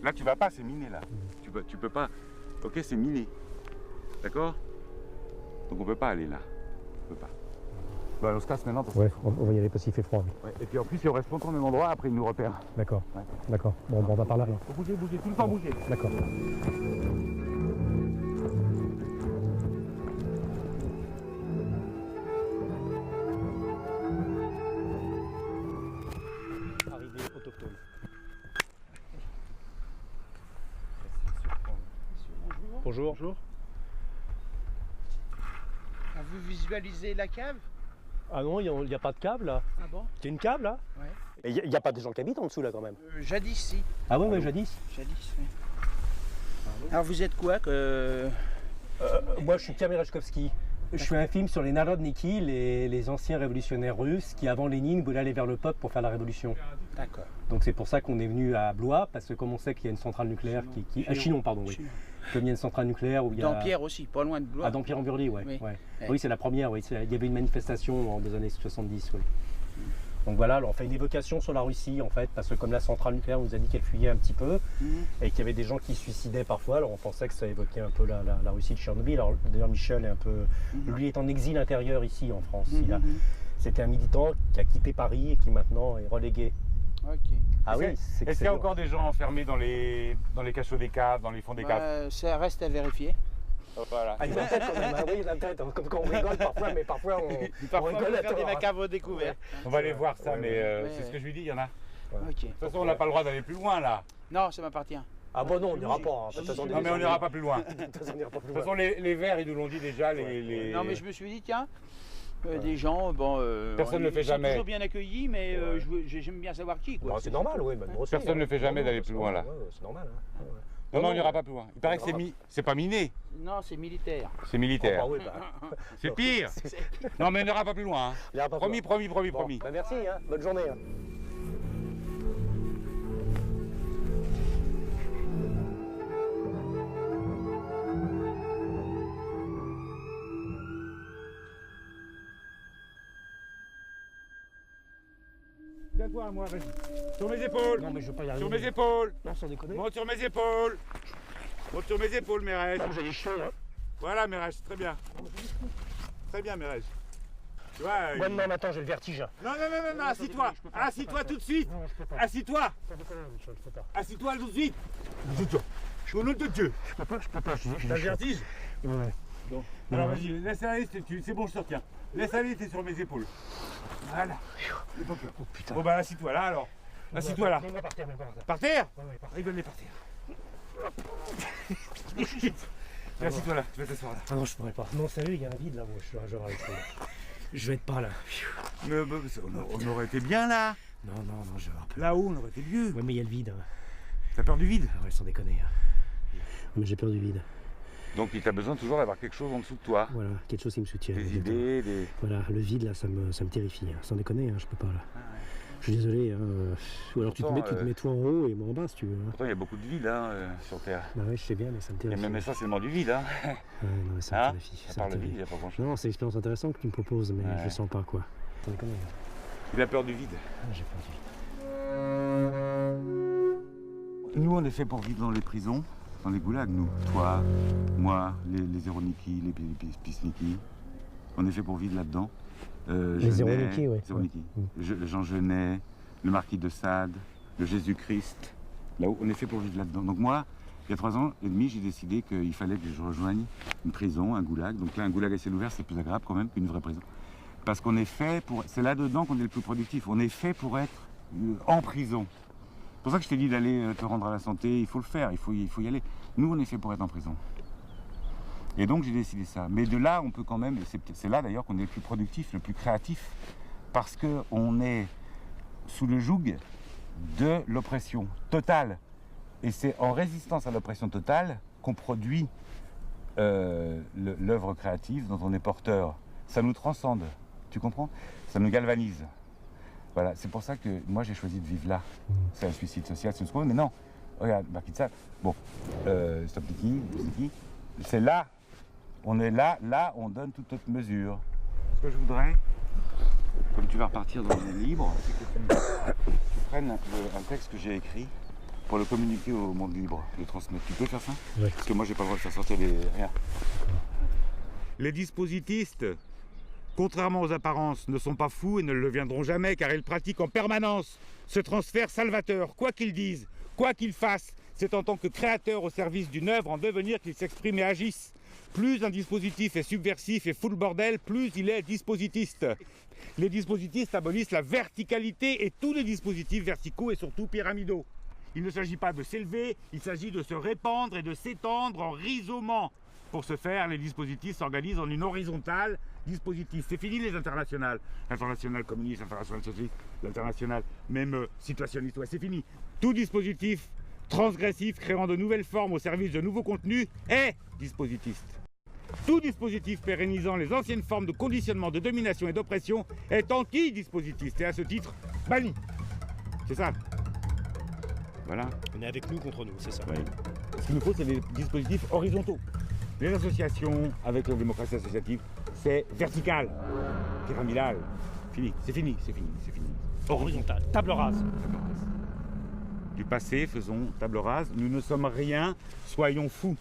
Là, tu vas pas, c'est miné, là. Tu peux pas. Ok, c'est miné. D'accord? Donc, on peut pas aller là. On peut pas. Bah, on se casse maintenant parce Ouais, on va y aller parce qu'il fait froid. Oui. Ouais. Et puis en plus, si on reste longtemps au même endroit, après ils nous repèrent. D'accord. Ouais. D'accord. Bon, on va par là. Faut bouger, tout le temps bouger. D'accord. Arrivée autochtone. Bonjour. Bonjour. Vous visualisez la cave? Ah non, il n'y a pas de cave là. Ah bon? Il y a une cave là? Ouais. Et il n'y a pas des gens qui habitent en dessous là quand même? Jadis, si. Ah ouais, jadis? Jadis, oui. Alors vous êtes quoi que... Moi je suis Pierre Merechkovski. Je fais un film sur les Narodniki, les anciens révolutionnaires russes qui avant Lénine voulaient aller vers le peuple pour faire la révolution. D'accord. Donc c'est pour ça qu'on est venu à Blois, parce que comme on sait qu'il y a une centrale nucléaire Chinon, pardon, oui. Comme il y a une centrale nucléaire où il y a... Dampierre aussi, pas loin de Blois. Ah, Dampierre-en-Burly, oui. Oui, ouais. Ouais. Oui, c'est la première, oui. Il y avait une manifestation dans les années 70, oui. Donc voilà, alors on fait une évocation sur la Russie en fait, parce que comme la centrale nucléaire nous a dit qu'elle fuyait un petit peu, et qu'il y avait des gens qui se suicidaient parfois, alors on pensait que ça évoquait un peu la Russie de Tchernobyl. Alors d'ailleurs Michel est un peu... Lui est en exil intérieur ici en France. C'était un militant qui a quitté Paris et qui maintenant est relégué. Ok. Ah oui, est-ce qu'il y a encore des gens enfermés dans les cachots des caves, dans les fonds des caves? Ça reste à vérifier. Voilà. Ah, il y en a peut-être quand même, oui, il y en a peut-être, comme quand on rigole parfois, mais parfois on rigole à faire des tort. macaves au découvert. On va aller voir ça, mais c'est ce que je lui dis, il y en a. Ok. De toute façon, on n'a pas le droit d'aller plus loin là. Non, ça m'appartient. Ah bon non, on n'ira pas. Non mais on n'ira pas plus loin. De toute façon, les Verts, ils nous l'ont dit déjà. Non mais je me suis dit, tiens, des gens, bon... Personne ne le fait jamais. Ils sont toujours bien accueillis, mais j'aime bien savoir qui. C'est normal, oui. Personne ne le fait jamais d'aller plus loin là. C'est normal. Non, on n'ira pas plus loin. Il paraît que c'est pas miné. Non, c'est militaire. C'est militaire. Oh, bah, oui, c'est pire. Non, mais on n'ira pas plus loin. Hein. Promis. Bah, merci, hein. Bonne journée. Hein. toi, moi, vas-y. Sur mes épaules. Non, mais je veux pas y Sur arriver. mes épaules. Non, sans déconner. Monte sur mes épaules. Monte sur mes épaules, Mérès. Non, j'ai les cheveux, hein. Voilà, Mérès, très bien. Très bien, Mérès. Tu vois, Ouais, non, mais attends, j'ai le vertige. non, assis-toi. Assis-toi tout de suite. Non, je peux pas. Assis-toi. Sans déconner, Michel, je peux pas. Assis-toi tout de suite. Au nom de Dieu. Je peux pas, j'ai T'as les le vertige? cheveux. Ouais. Bon. Non, Alors ouais. vas-y, laisse aller, c'est bon, je te retiens. Laisse aller, t'es sur mes épaules. Voilà. Oh putain. Bon bah assis-toi là alors. Assis-toi là. Même pas par terre, même pas par terre. Par terre? Ouais, ouais, par terre. Rigole-les par terre. Assis-toi là, tu vas t'asseoir là. Ah non, je pourrais pas. Non, sérieux, il y a un vide là, moi, je vais être pas là. Mais, on aurait été bien là. Non, je vais avoir peur. Là-haut, on aurait été mieux. Ouais, mais il y a le vide. T'as peur du vide? Ah ouais, sans déconner. Mais j'ai peur du vide. Donc tu as besoin toujours d'avoir quelque chose en dessous de toi. Voilà, quelque chose qui me soutient. Des idées, des... Voilà, le vide là, ça me terrifie. Sans déconner, je peux pas là. Je suis désolé. Ou alors Pourtant, tu te mets toi en haut et moi en bas si tu veux. Pourtant il y a beaucoup de vide sur Terre. Bah ouais, je sais bien, mais ça me Et terrifie. même essentiellement du vide. Hein. Ouais, non, mais ça me terrifie. À part le vide, il n'y a pas grand-chose. Non, c'est une expérience intéressante que tu me proposes, mais Ouais. je le sens pas quoi. Sans déconner. Il a peur du vide. J'ai peur du vide. Nous, on est fait pour vivre dans les prisons, dans les goulags, nous. Toi, moi, les Zéroniki, les Pisniki. On est fait pour vivre là-dedans. Les Zéroniki, oui. Zéroniki. Jean Genet, le marquis de Sade, le Jésus-Christ. Là-haut, on est fait pour vivre là-dedans. Donc moi, il y a 3 ans et demi, j'ai décidé qu'il fallait que je rejoigne une prison, un goulag. Donc là, un goulag à ciel ouvert, c'est plus agréable quand même qu'une vraie prison. Parce qu'on est fait pour... C'est là-dedans qu'on est le plus productif. On est fait pour être en prison. C'est pour ça que je t'ai dit d'aller te rendre à la santé. Il faut le faire, il faut y aller. Nous, on est fait pour être en prison. Et donc, j'ai décidé ça. Mais de là, on peut quand même... C'est là, d'ailleurs, qu'on est le plus productif, le plus créatif. Parce qu'on est sous le joug de l'oppression totale. Et c'est en résistance à l'oppression totale qu'on produit l'œuvre créative dont on est porteur. Ça nous transcende, tu comprends? Ça nous galvanise. Voilà, c'est pour ça que moi j'ai choisi de vivre là. C'est un suicide social, c'est ce qu'on veut, mais non. Regarde, Bakitsa, bon, Stop Niki, c'est là, on est là, on donne toute notre mesure. Ce que je voudrais, comme tu vas repartir dans le libre, c'est que tu prennes un texte que j'ai écrit pour le communiquer au monde libre, le transmettre. Tu peux faire ça? Oui. Parce que moi j'ai pas le droit de faire sortir des... Rien. Les dispositistes, contrairement aux apparences, ne sont pas fous et ne le deviendront jamais car ils pratiquent en permanence ce transfert salvateur. Quoi qu'ils disent, quoi qu'ils fassent, c'est en tant que créateur au service d'une œuvre en devenir qu'ils s'expriment et agissent. Plus un dispositif est subversif et fout le bordel, plus il est dispositiste. Les dispositistes abolissent la verticalité et tous les dispositifs verticaux et surtout pyramidaux. Il ne s'agit pas de s'élever, il s'agit de se répandre et de s'étendre en rhizomant. Pour ce faire, les dispositifs s'organisent en une horizontale dispositif. C'est fini les internationales. Internationale communiste, internationale socialiste, l'internationale, même situationniste, ouais, c'est fini. Tout dispositif transgressif créant de nouvelles formes au service de nouveaux contenus est dispositiste. Tout dispositif pérennisant les anciennes formes de conditionnement, de domination et d'oppression est anti-dispositiste et à ce titre banni. C'est ça. Voilà. On est avec nous contre nous, c'est ça. Oui. Ce qu'il nous faut, c'est des dispositifs horizontaux. Les associations avec la démocratie associative, c'est vertical, pyramidal. Fini, c'est fini, c'est fini, c'est fini. Horizontal, table rase. Du passé, faisons table rase. Nous ne sommes rien, soyons fous.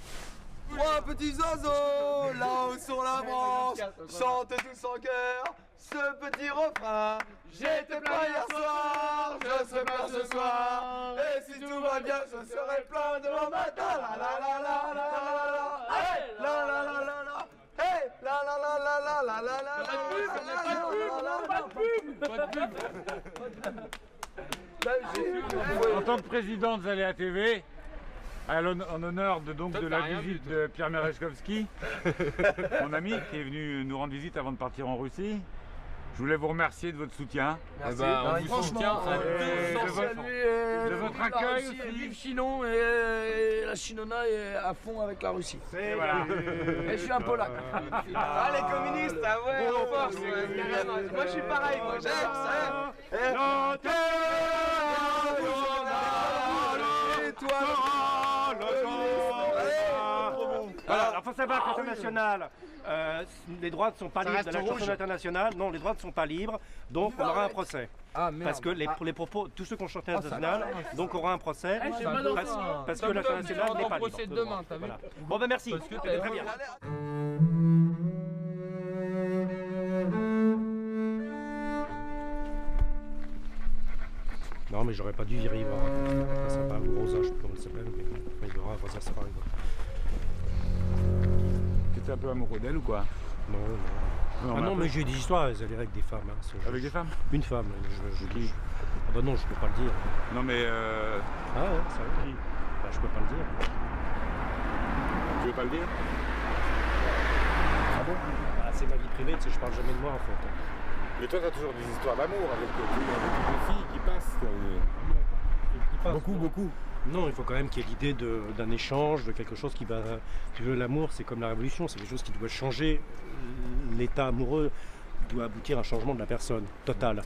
3 petits oiseaux, là-haut sur la branche, chantent tous en chœur ce petit refrain. J'étais plein hier soir, je serai plein ce soir, et si tout va bien, je serai plein demain matin. La la la la la la la la la la la. Hey, la la la la la la la la. En tant que président de Zaléa TV, en honneur de la visite de Pierre Merezkovski, mon ami qui est venu nous rendre visite avant de partir en Russie, je voulais vous remercier de votre soutien. Merci. On vous soutient de votre accueil aussi. Vive Chinon et la Chinona est à fond avec la Russie. Et voilà. Et je suis un Polac. Ah les communistes, ah ouais, on force. Moi je suis pareil, moi j'aime ça. Voilà, Alors, faut savoir qu'en international, les droits ne sont pas Ça libres de reste la chanson rouge. internationale. Non, les droits ne sont pas libres, donc on aura un procès. Ah, merde. Parce que pour les propos, tous ceux qui ont chanté Ah, ça international, va. donc on aura un procès. c'est malheureux. Parce que l'international n'est pas procès libre. demain, t'as vu. Voilà. Bon, ben merci. Parce que Très t'as- bien. Non, mais j'aurais pas dû virer Ivoire. C'est sympa, ou Rosa, je sais pas comment elle s'appelle, mais enfin, Ivoire, Rosa, c'est pareil. Tu étais un peu amoureux d'elle ou quoi? Non, non. Non, Ah mais non, un peu. mais j'ai eu des histoires, elles allaient avec des femmes. Hein, Avec des femmes? Une femme. Ah bah non, je peux pas le dire. Non mais Ah ouais, ça va. Bah, je peux pas le dire. Tu veux pas le dire? Ah bon? Bah, c'est ma vie privée, tu sais, je parle jamais de moi en fait. Mais toi t'as toujours des histoires d'amour avec des filles qui passent. Beaucoup. Non, il faut quand même qu'il y ait l'idée d'un échange, de quelque chose qui va... Tu veux, l'amour, c'est comme la révolution, c'est quelque chose qui doit changer. L'état amoureux doit aboutir à un changement de la personne, total.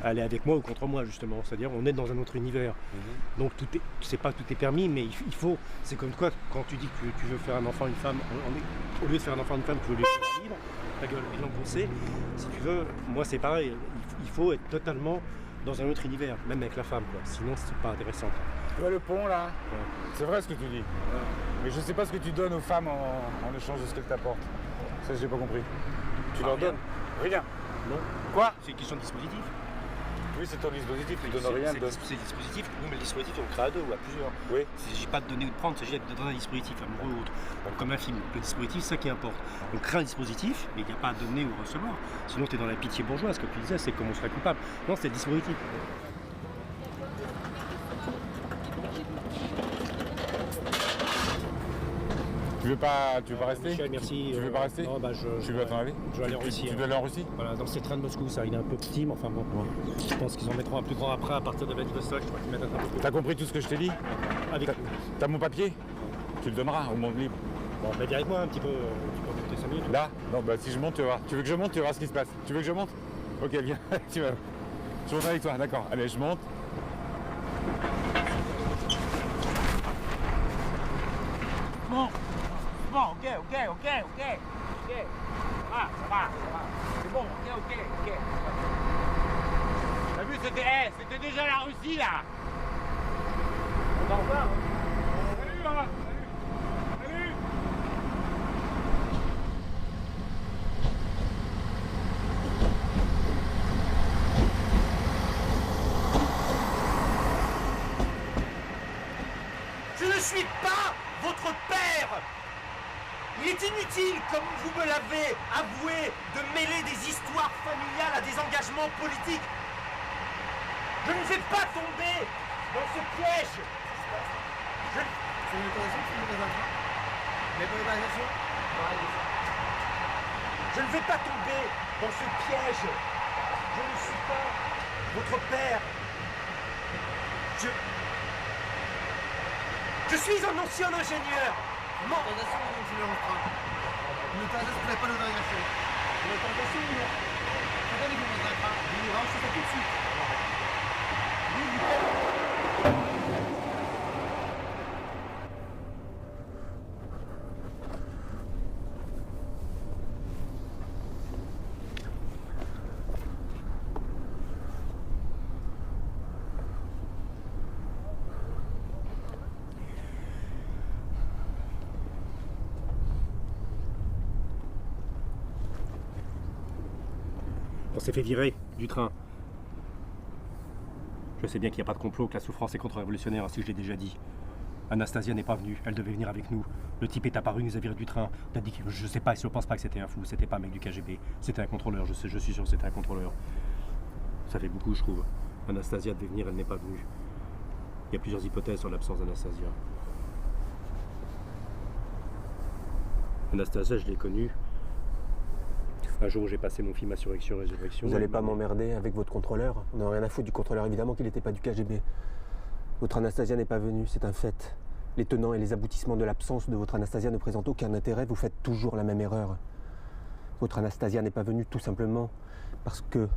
Elle est avec moi ou contre moi, justement. C'est-à-dire, on est dans un autre univers. Donc, c'est pas que tout est permis, mais il faut... C'est comme quoi, quand tu dis que tu veux faire un enfant, une femme, au lieu de faire un enfant, une femme, tu veux les faire libre, ta gueule est l'enfoncer. Si tu veux, moi, c'est pareil. Il faut être totalement dans un autre univers, même avec la femme, quoi. Sinon, c'est pas intéressant. Tu vois le pont là? C'est vrai ce que tu dis. Mais je sais pas ce que tu donnes aux femmes en échange de ce qu'elles t'apportent. Ça j'ai pas compris. Tu leur donnes? Rien. Non. Quoi? C'est une question de dispositif. Oui, c'est ton dispositif, tu donnes rien. C'est le dispositif, oui, mais le dispositif, on le crée à deux ou à plusieurs. Oui. Il ne s'agit pas de donner ou de prendre, il s'agit de donner un dispositif amoureux ou autre. Donc, comme un film, le dispositif, c'est ça qui importe. On crée un dispositif, mais il n'y a pas à donner ou recevoir. Sinon, tu es dans la pitié bourgeoise, comme tu disais, c'est comme on serait coupable. Non, c'est le dispositif. Tu veux pas rester? Michel, merci. Tu veux pas rester? Non, bah, Tu veux à ton avis? Je vais aller en Russie. Tu dois aller en Russie? Voilà, dans ces trains de Moscou, ça, il est un peu petit, mais enfin bon. Je pense qu'ils en mettront un plus grand après à partir de Vladivostok. Je crois qu'ils mettent un peu plus. T'as compris tout ce que je t'ai dit? T'as mon papier? Tu le donneras au monde libre. Bon, bah, viens avec moi un petit peu. Tu peux monter 5 minutes. Là? Non, bah si je monte, tu vas voir. Tu veux que je monte, tu vas voir ce qui se passe. Tu veux que je monte? Ok, viens. Tu vas. Je monte avec toi, d'accord. Allez, je monte. Bon, ok. Ça va. C'est bon, ok. T'as vu, c'était déjà la Russie, là. On va revoir. Salut. Je ne suis pas votre père. Il est inutile, comme vous me l'avez avoué, de mêler des histoires familiales à des engagements politiques. Je ne vais pas tomber dans ce piège. C'est une autorisation ou c'est une autorisation? Je ne vais pas tomber dans ce piège. Je ne suis pas votre père. Je suis un ancien ingénieur. Une autorisation ou tu le reprends? Une autorisation, tu n'as pas l'autorisation. Une autorisation ou non? C'est pas les gens qui vont vous ranchez ça tout de suite. On s'est fait virer du train. Je sais bien qu'il n'y a pas de complot, que la souffrance est contre-révolutionnaire, ainsi que je l'ai déjà dit. Anastasia n'est pas venue, elle devait venir avec nous. Le type est apparu, il nous a viré du train. T'as dit que je sais pas, je pense pas que c'était un fou, c'était pas un mec du KGB, c'était un contrôleur, je suis sûr que c'était un contrôleur. Ça fait beaucoup, je trouve. Anastasia devait venir, elle n'est pas venue. Il y a plusieurs hypothèses sur l'absence d'Anastasia. Anastasia, je l'ai connue un jour où j'ai passé mon film Insurrection, Résurrection. Vous n'allez pas m'emmerder avec votre contrôleur? On n'a rien à foutre du contrôleur, évidemment qu'il n'était pas du KGB. Votre Anastasia n'est pas venue, c'est un fait. Les tenants et les aboutissements de l'absence de votre Anastasia ne présentent aucun intérêt, vous faites toujours la même erreur. Votre Anastasia n'est pas venue tout simplement parce que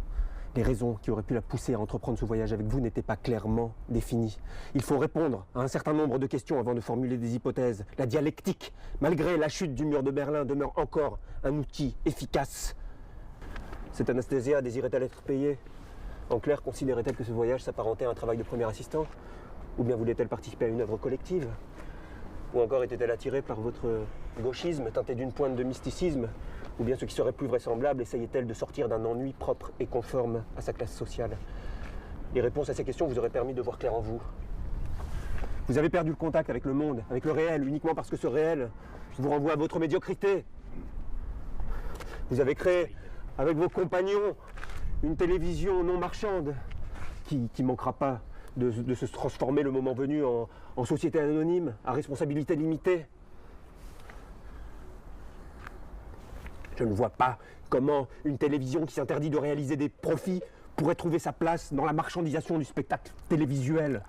Les raisons qui auraient pu la pousser à entreprendre ce voyage avec vous n'étaient pas clairement définies. Il faut répondre à un certain nombre de questions avant de formuler des hypothèses. La dialectique, malgré la chute du mur de Berlin, demeure encore un outil efficace. Cette Anastasia désirait-elle être payée? En clair, considérait-elle que ce voyage s'apparentait à un travail de premier assistant? Ou bien voulait-elle participer à une œuvre collective? Ou encore était-elle attirée par votre gauchisme, teinté d'une pointe de mysticisme? Ou bien ce qui serait plus vraisemblable, essayait-elle de sortir d'un ennui propre et conforme à sa classe sociale? Les réponses à ces questions vous auraient permis de voir clair en vous. Vous avez perdu le contact avec le monde, avec le réel, uniquement parce que ce réel vous renvoie à votre médiocrité. Vous avez créé, avec vos compagnons, une télévision non marchande qui manquera pas de se transformer le moment venu en société anonyme, à responsabilité limitée. Je ne vois pas comment une télévision qui s'interdit de réaliser des profits pourrait trouver sa place dans la marchandisation du spectacle télévisuel.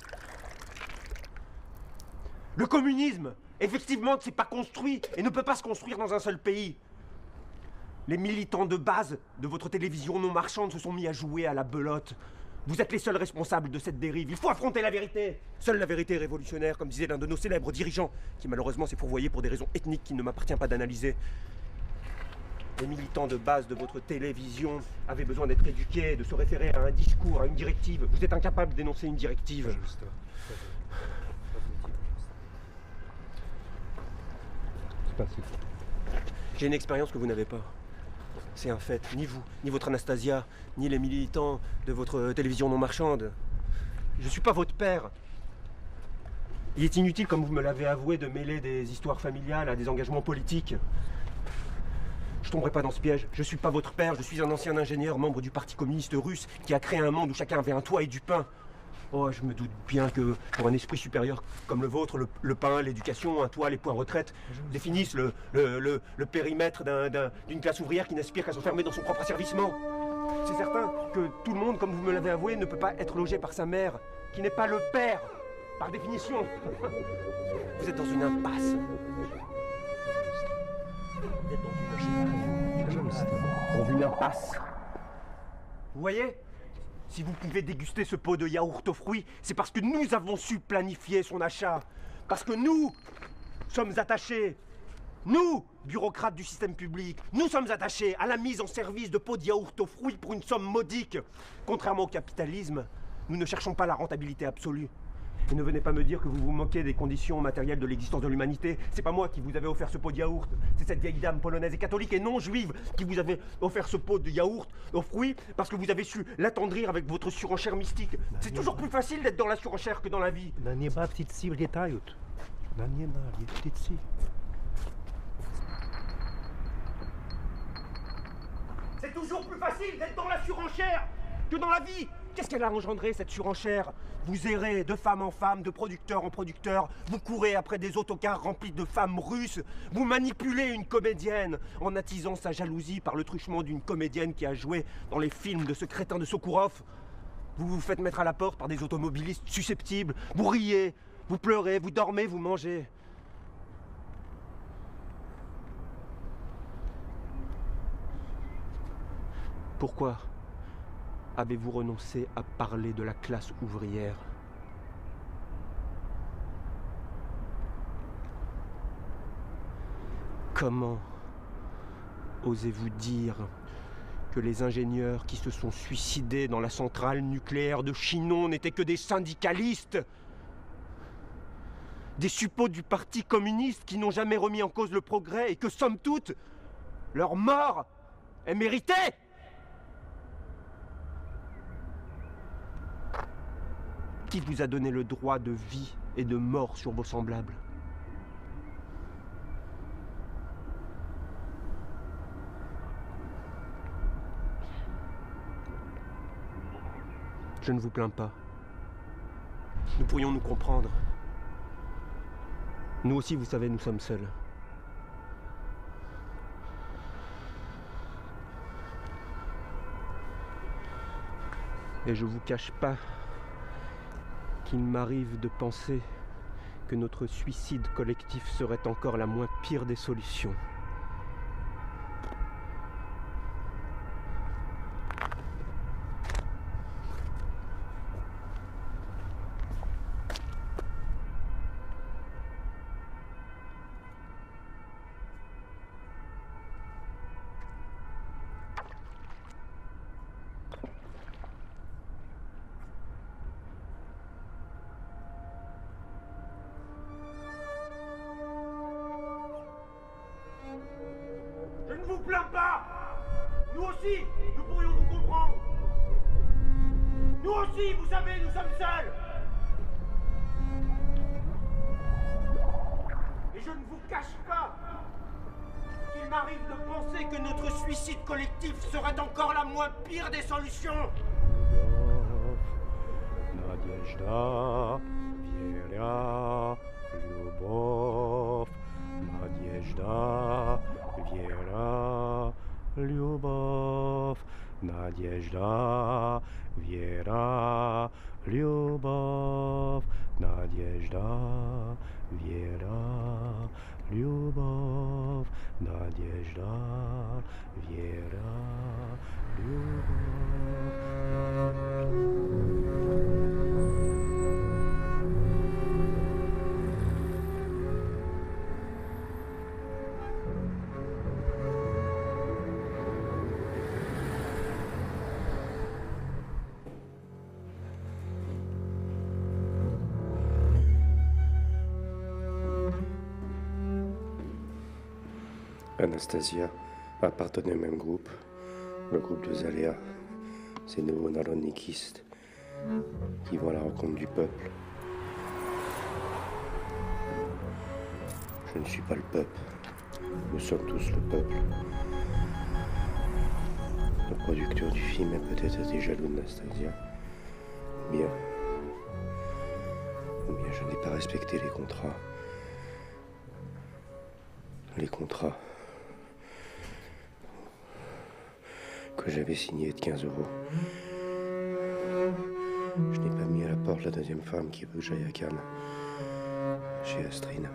Le communisme, effectivement, ne s'est pas construit et ne peut pas se construire dans un seul pays. Les militants de base de votre télévision non marchande se sont mis à jouer à la belote. Vous êtes les seuls responsables de cette dérive. Il faut affronter la vérité. Seule la vérité est révolutionnaire, comme disait l'un de nos célèbres dirigeants, qui malheureusement s'est fourvoyé pour des raisons ethniques qu'il ne m'appartient pas d'analyser. Les militants de base de votre télévision avaient besoin d'être éduqués, de se référer à un discours, à une directive. Vous êtes incapable d'énoncer une directive. J'ai une expérience que vous n'avez pas. C'est un fait. Ni vous, ni votre Anastasia, ni les militants de votre télévision non marchande. Je ne suis pas votre père. Il est inutile, comme vous me l'avez avoué, de mêler des histoires familiales à des engagements politiques. Je ne tomberai pas dans ce piège. Je ne suis pas votre père, je suis un ancien ingénieur, membre du Parti communiste russe, qui a créé un monde où chacun avait un toit et du pain. Oh, je me doute bien que pour un esprit supérieur comme le vôtre, le pain, l'éducation, un toit, les points retraite définissent le périmètre d'une classe ouvrière qui n'aspire qu'à s'enfermer dans son propre asservissement. C'est certain que tout le monde, comme vous me l'avez avoué, ne peut pas être logé par sa mère, qui n'est pas le père, par définition. Vous êtes dans une impasse. Vous êtes dans une impasse. Vous voyez ? Si vous pouvez déguster ce pot de yaourt aux fruits, c'est parce que nous avons su planifier son achat. Parce que nous sommes attachés, nous, bureaucrates du système public, nous sommes attachés à la mise en service de pots de yaourt aux fruits pour une somme modique. Contrairement au capitalisme, nous ne cherchons pas la rentabilité absolue. Et ne venez pas me dire que vous vous moquez des conditions matérielles de l'existence de l'humanité. C'est pas moi qui vous avez offert ce pot de yaourt. C'est cette vieille dame polonaise et catholique et non juive qui vous avait offert ce pot de yaourt aux fruits parce que vous avez su l'attendrir avec votre surenchère mystique. C'est toujours plus facile d'être dans la surenchère que dans la vie. C'est toujours plus facile d'être dans la surenchère que dans la vie. Qu'est-ce qu'elle a engendré, cette surenchère? Vous errez de femme en femme, de producteur en producteur, vous courez après des autocars remplis de femmes russes, vous manipulez une comédienne en attisant sa jalousie par le truchement d'une comédienne qui a joué dans les films de ce crétin de Sokourov. Vous vous faites mettre à la porte par des automobilistes susceptibles, vous riez, vous pleurez, vous dormez, vous mangez. Pourquoi avez-vous renoncé à parler de la classe ouvrière? Comment osez-vous dire que les ingénieurs qui se sont suicidés dans la centrale nucléaire de Chinon n'étaient que des syndicalistes? Des suppôts du Parti communiste qui n'ont jamais remis en cause le progrès et que, somme toute, leur mort est méritée? Qui vous a donné le droit de vie et de mort sur vos semblables? Je ne vous plains pas. Nous pourrions nous comprendre. Nous aussi, vous savez, nous sommes seuls. Et je vous cache pas qu'il m'arrive de penser que notre suicide collectif serait encore la moins pire des solutions. Nous aussi, nous pourrions nous comprendre. Nous aussi, vous savez, nous sommes seuls. Et je ne vous cache pas qu'il m'arrive de penser que notre suicide collectif serait encore la moins pire des solutions. Nadежда, вера, любовь. Надежда, вера, любовь. Надежда, вера, любовь. Надежда, вера, любовь. Надежда, вера, Anastasia appartenait au même groupe, le groupe de Zalea, ces nouveaux narodnikistes qui vont à la rencontre du peuple. Je ne suis pas le peuple, nous sommes tous le peuple. Le producteur du film a peut-être été jaloux d'Anastasia, ou bien je n'ai pas respecté les contrats. Les contrats que j'avais signés de 15 €. Je n'ai pas mis à la porte la deuxième femme qui veut que j'aille à Cannes, chez Astrid.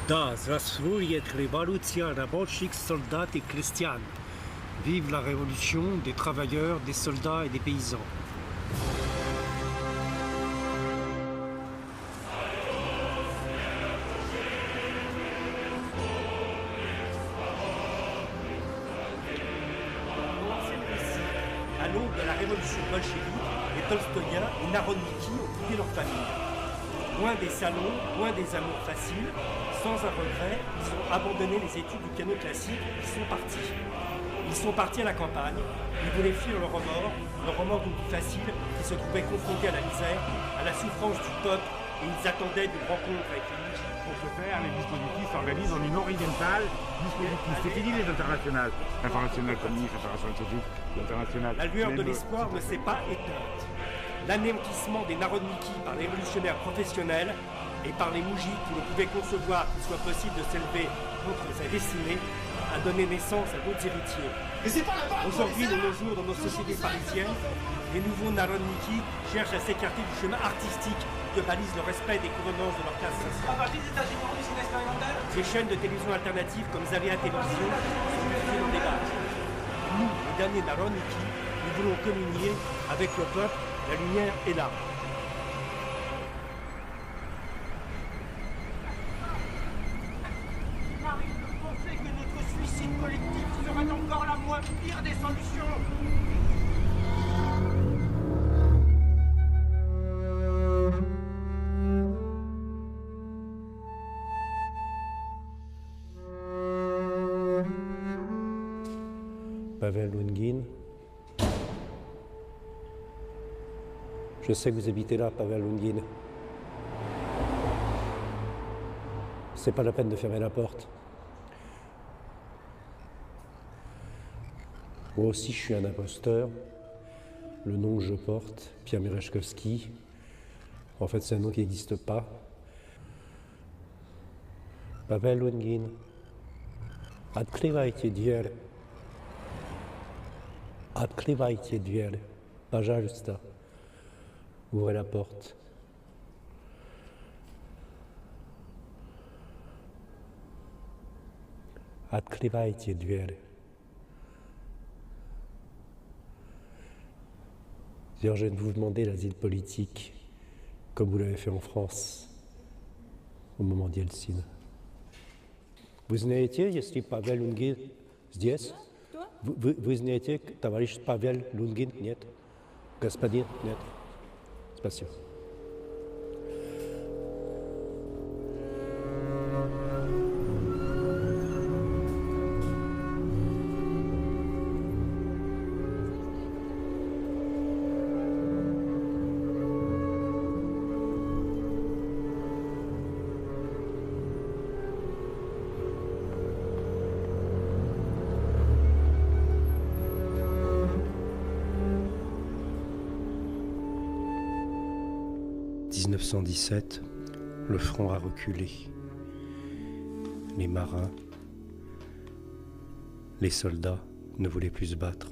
Да, здравствует révolution рабочих, soldats et chrétiens. Vive la révolution des travailleurs, des soldats et des paysans. À l'aube de la révolution bolchevique, les Tolstoïens et Narodniki ont quitté leur famille. Loin des salons, loin des amours faciles, sans un regret, ils ont abandonné les études du piano classique, ils sont partis. Ils sont partis à la campagne, ils voulaient fuir le remords d'une vie facile qui se trouvait confronté à la misère, à la souffrance du peuple, et ils attendaient d'une rencontre avec les musiques. Pour ce faire, les dispositifs s'organisent en une orientale dispositif. C'est fini les internationales. Internationales communistes, internationales scientifiques, internationales. La lueur de l'espoir ne s'est pas éteinte. L'anéantissement des Narodniki par les révolutionnaires professionnels et par les moujiks qui ne pouvaient concevoir qu'il soit possible de s'élever contre sa destinée a donné naissance à d'autres héritiers. Aujourd'hui, de nos jours, dans nos sociétés parisiennes, les nouveaux Narodniki cherchent à s'écarter du chemin artistique que balise le respect des convenances de leur classe sociale. Les chaînes de télévision alternatives comme Zalea Télévision sont diffusées dans des bars. Nous, les derniers Narodniki, nous voulons communier avec le peuple. La lumière est là. Il m'arrive de penser que notre suicide collectif serait encore la moins pire des solutions. Pavel Lungin. Je sais que vous habitez là, Pavel Lungin. C'est pas la peine de fermer la porte. Moi aussi, je suis un imposteur. Le nom que je porte, Pierre Merechkovski, en fait, c'est un nom qui n'existe pas. Pavel Lungin. Открывайте дверь. Открывайте дверь. Пожалуйста. Ouvrez la porte. Открывайте дверь. D'ailleurs, je viens de vous demander l'asile politique, comme vous l'avez fait en France, au moment d'Yeltsin. Вы знаете, если Павел Лунгин здесь? Вы знаете, товарищ Павел Лунгин? Нет? Господин? Нет? Спасибо. En 1917, le front a reculé. Les marins, les soldats ne voulaient plus se battre.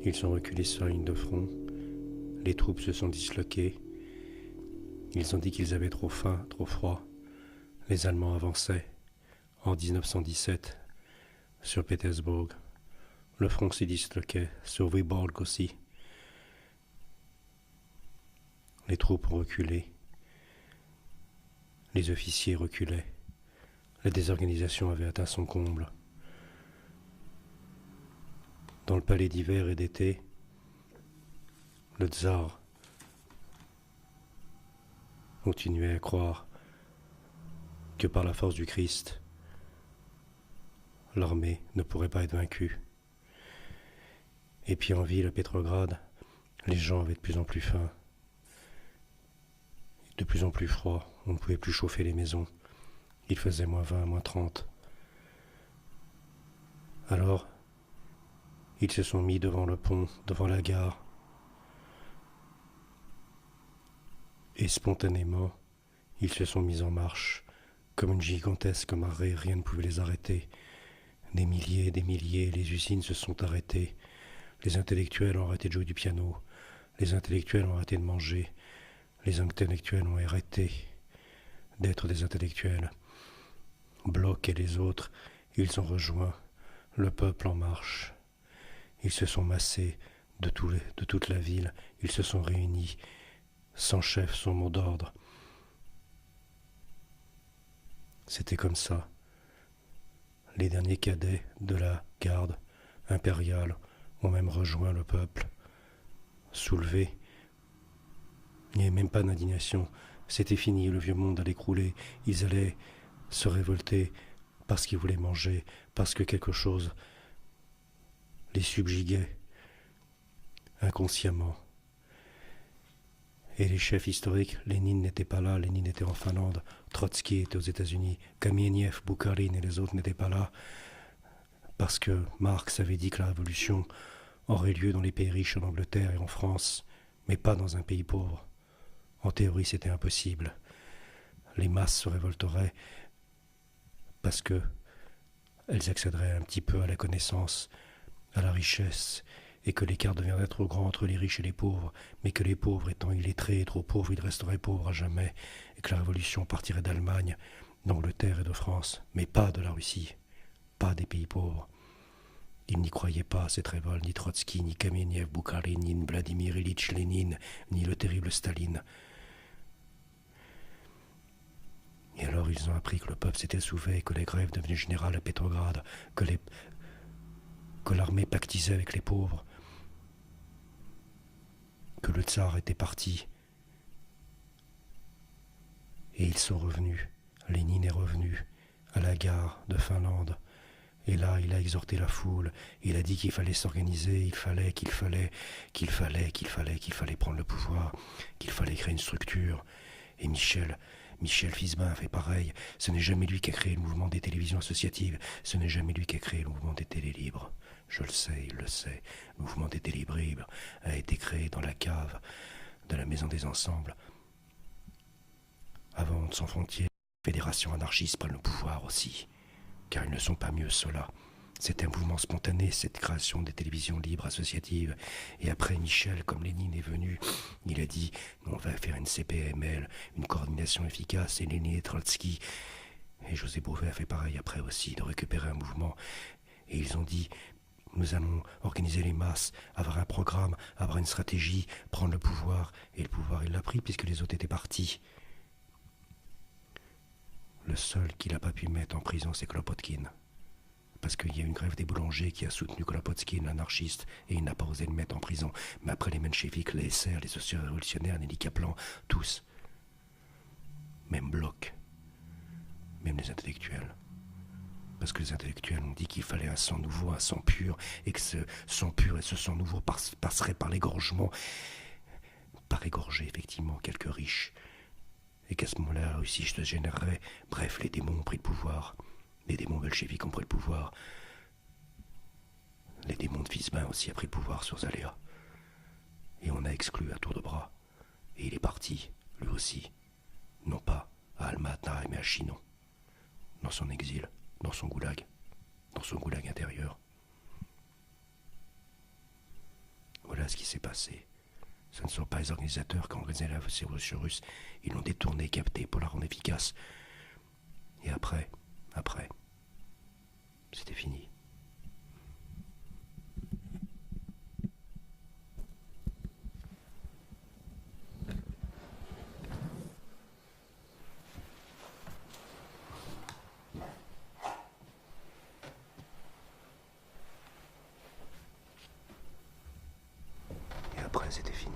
Ils sont reculés sur la ligne de front. Les troupes se sont disloquées. Ils ont dit qu'ils avaient trop faim, trop froid. Les Allemands avançaient. En 1917, sur Pétersbourg, le front s'est disloqué, sur Vyborg aussi. Les troupes ont reculé. Les officiers reculaient. La désorganisation avait atteint son comble. Dans le palais d'hiver et d'été, le tsar continuait à croire que par la force du Christ, l'armée ne pourrait pas être vaincue. Et puis en ville, à Pétrograd, les gens avaient de plus en plus faim. De plus en plus froid, on ne pouvait plus chauffer les maisons. Il faisait moins 20, moins 30. Alors, ils se sont mis devant le pont, devant la gare. Et spontanément, ils se sont mis en marche. Comme une gigantesque marée, rien ne pouvait les arrêter. Des milliers, les usines se sont arrêtées. Les intellectuels ont arrêté de jouer du piano. Les intellectuels ont arrêté de manger. Les intellectuels ont arrêté d'être des intellectuels. Bloch et les autres, ils ont rejoint le peuple en marche. Ils se sont massés de toute la ville. Ils se sont réunis, sans chef, sans mot d'ordre. C'était comme ça. Les derniers cadets de la garde impériale ont même rejoint le peuple, soulevés. Il n'y avait même pas d'indignation. C'était fini, le vieux monde allait crouler. Ils allaient se révolter parce qu'ils voulaient manger, parce que quelque chose les subjuguait inconsciemment. Et les chefs historiques, Lénine n'était pas là, Lénine était en Finlande, Trotsky était aux États-Unis, Kamieniev, Boukharine et les autres n'étaient pas là, parce que Marx avait dit que la révolution aurait lieu dans les pays riches en Angleterre et en France, mais pas dans un pays pauvre. En théorie, c'était impossible. Les masses se révolteraient parce que elles accéderaient un petit peu à la connaissance, à la richesse, et que l'écart deviendrait trop grand entre les riches et les pauvres, mais que les pauvres étant illettrés et trop pauvres, ils resteraient pauvres à jamais, et que la révolution partirait d'Allemagne, d'Angleterre et de France, mais pas de la Russie, pas des pays pauvres. Ils n'y croyaient pas à cette révolte, ni Trotsky, ni Kamieniev, Boukharine, ni Vladimir Ilitch Lénine, ni le terrible Staline. Et alors ils ont appris que le peuple s'était soulevé, que les grèves devenaient générales à Pétrograd, que l'armée pactisait avec les pauvres, que le tsar était parti. Et ils sont revenus. Lénine est revenu à la gare de Finlande. Et là, il a exhorté la foule. Il a dit qu'il fallait s'organiser, qu'il fallait prendre le pouvoir, qu'il fallait créer une structure. Et Michel Fisbin a fait pareil. Ce n'est jamais lui qui a créé le mouvement des télévisions associatives. Ce n'est jamais lui qui a créé le mouvement des télés libres. Je le sais, il le sait. Le mouvement des télé libres a été créé dans la cave de la Maison des Ensembles. Avant, sans frontières, les fédérations anarchistes prennent le pouvoir aussi. Car ils ne sont pas mieux ceux-là. C'est un mouvement spontané, cette création des télévisions libres associatives. Et après, Michel, comme Lénine est venu, il a dit, on va faire une CPML, une coordination efficace. Et Lénine et Trotsky, Et José Bové a fait pareil après aussi, de récupérer un mouvement. Et ils ont dit, nous allons organiser les masses, avoir un programme, avoir une stratégie, prendre le pouvoir. Et le pouvoir, il l'a pris puisque les autres étaient partis. Le seul qu'il n'a pas pu mettre en prison, c'est Kropotkin. Parce qu'il y a une grève des boulangers qui a soutenu Kropotkin, l'anarchiste, et il n'a pas osé le mettre en prison. Mais après les mencheviks, les SR, les sociaux-révolutionnaires, Nelly Kaplan, tous. Même bloc. Même les intellectuels. Parce que les intellectuels ont dit qu'il fallait un sang nouveau, un sang pur, et que ce sang pur et ce sang nouveau passerait par l'égorgement, par égorger effectivement quelques riches. Et qu'à ce moment-là, la Russie se générerait. Bref, les démons ont pris le pouvoir. Les démons bolcheviques ont pris le pouvoir. Les démons de Fisbin aussi ont pris le pouvoir sur Zaléa. Et on a exclu à tour de bras. Et il est parti, lui aussi. Non pas à Alma-Ata, mais à Chinon. Dans son exil, dans son goulag intérieur. Voilà ce qui s'est passé. Ce ne sont pas les organisateurs qui ont organisé la révolution russe. Ils l'ont détournée, captée pour la rendre efficace. Et après, c'était fini. Et après, c'était fini.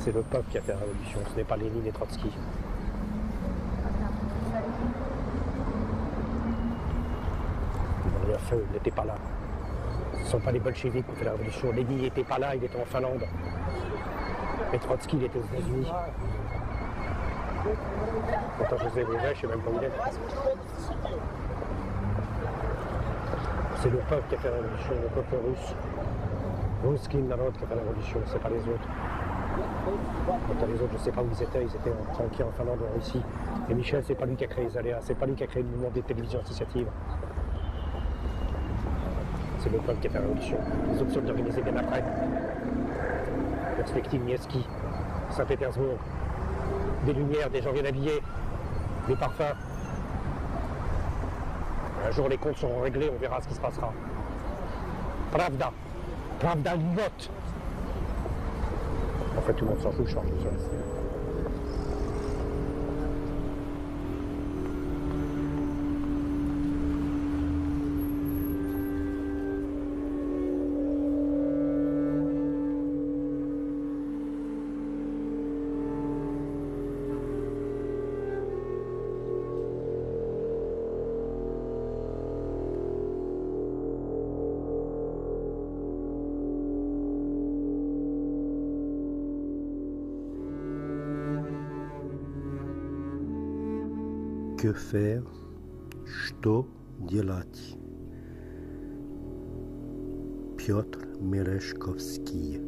C'est le peuple qui a fait la révolution, ce n'est pas Lénine et Trotsky. Le feu n'était pas là. Ce ne sont pas les bolcheviks qui ont fait la révolution. Lénine n'était pas là, il était en Finlande. Et Trotsky, il était aux États-Unis. Quand José Bové, je ne sais même pas où il est. C'est le peuple qui a fait la révolution, le peuple russe. Ruski Narod qui a fait la révolution, c'est pas les autres. Quant à les autres, je ne sais pas où ils étaient tranquilles en Finlande, en Russie. Et Michel, c'est pas lui qui a créé les aléas, c'est pas lui qui a créé le mouvement des télévisions associatives. C'est le peuple qui a fait la révolution. Les autres sont organisés bien après. Perspective Nievski, Saint-Pétersbourg. Des lumières, des gens bien habillés, des parfums. Un jour, les comptes seront réglés, on verra ce qui se passera. Pravda. Pravda Liot. En fait, tout le monde s'en fout, je change tout seul. Que faire? Что делать? Piotr Merezhkovski.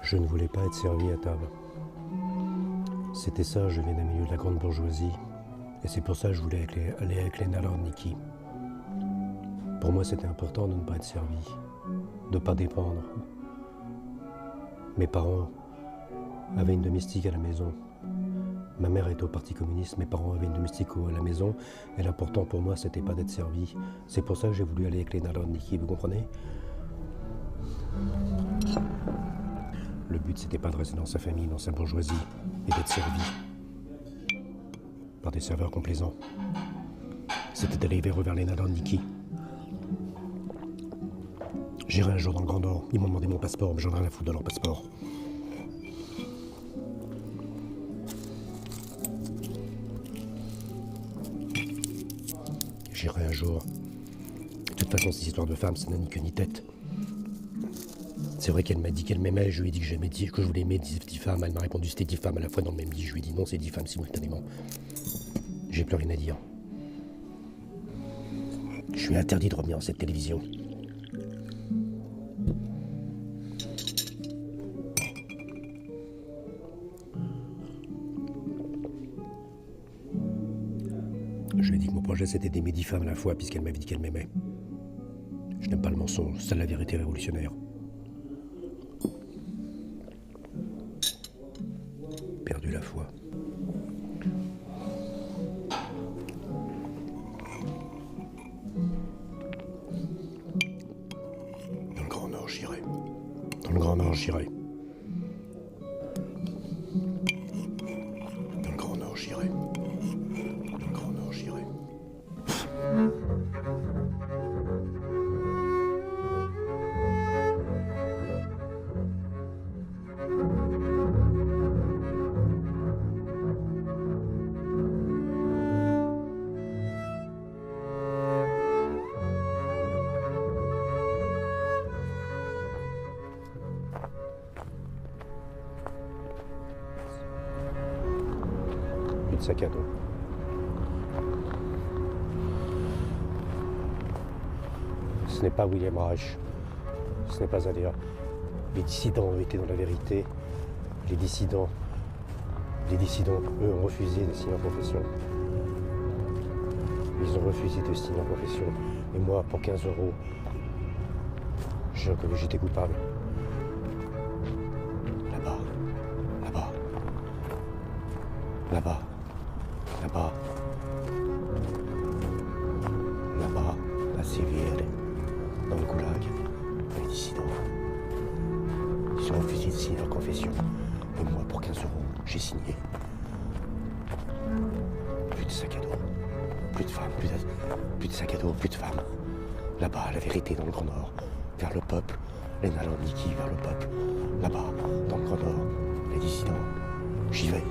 Je ne voulais pas être servi à table. C'était ça, je viens d'un milieu de la grande bourgeoisie. Et c'est pour ça que je voulais aller avec les Narodniki. Pour moi, c'était important de ne pas être servi, de ne pas dépendre. Mes parents avaient une domestique à la maison. Ma mère était au Parti communiste, mes parents avaient une domestique à la maison. Et l'important pour moi, c'était pas d'être servi. C'est pour ça que j'ai voulu aller avec les Narodniki, vous comprenez? Le but, c'était pas de rester dans sa famille, dans sa bourgeoisie, et d'être servi par des serveurs complaisants. C'était d'aller vers les Narodniki. J'irai un jour dans le Grand Nord, ils m'ont demandé mon passeport, mais j'en ai rien à foutre de leur passeport. J'irai un jour. De toute façon, ces histoires de femmes, ça n'a ni queue ni tête. C'est vrai qu'elle m'a dit qu'elle m'aimait, je lui ai dit que je voulais aimer 10 femmes, elle m'a répondu c'était 10 femmes à la fois dans le même lit, je lui ai dit non, c'est 10 femmes simultanément. J'ai plus rien à dire. Je suis interdit de revenir dans cette télévision. j'essaie d'aider mes 10 femmes à la fois puisqu'elle m'avait dit qu'elle m'aimait. Je n'aime pas le mensonge, c'est la vérité révolutionnaire. Perdu la foi. Dans le Grand Nord, j'irai. Dans le Grand Nord, j'irai. Dans le Grand Nord, j'irai. Dans le Grand Nord, j'irai. Plus de sac à dos. Ce n'est pas William Reich. Ce n'est pas Aléa. Les dissidents ont été dans la vérité. Les dissidents, eux, ont refusé de signer en confession. Ils ont refusé de signer en confession. Et moi, pour 15 euros, j'ai reconnu que j'étais coupable. Là-bas, là-bas, là-bas, là-bas, là-bas, à Sivière, dans le goulag, les dissidents. Ils ont refusé de signer leur confession. Et moi, pour 15 euros, j'ai signé. Plus de sac à dos, plus de femmes, plus de sac à dos, plus de femmes. Là-bas, la vérité dans le Grand Nord, vers le peuple, les Naloniki vers le peuple. Là-bas, dans le Grand Nord, les dissidents. J'y vais.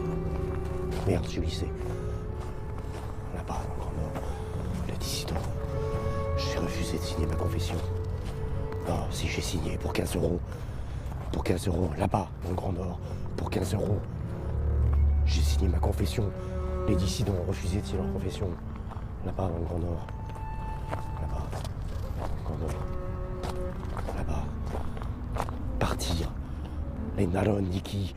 Merde, je suis au lycée. Là-bas, dans le Grand Nord, les dissidents. J'ai refusé de signer ma confession. Non, si j'ai signé pour 15 euros. Pour 15 euros, là-bas, dans le Grand Nord, pour 15 euros. J'ai signé ma confession. Les dissidents ont refusé de signer leur confession. Là-bas, dans le Grand Nord. Là-bas, dans le Grand Nord. Là-bas. Partir. Les Nalon Niki.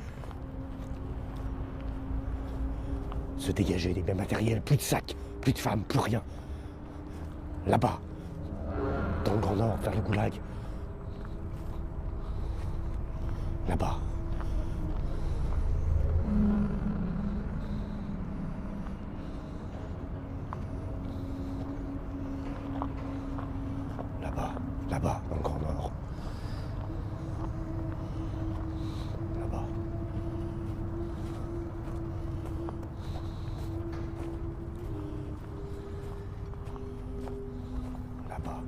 Se dégager des biens matériels, plus de sacs, plus de femmes, plus rien. Là-bas. Dans le Grand Nord, vers le goulag. Là-bas. Là-bas, là-bas, dans le Grand Nord. Là-bas. Là-bas.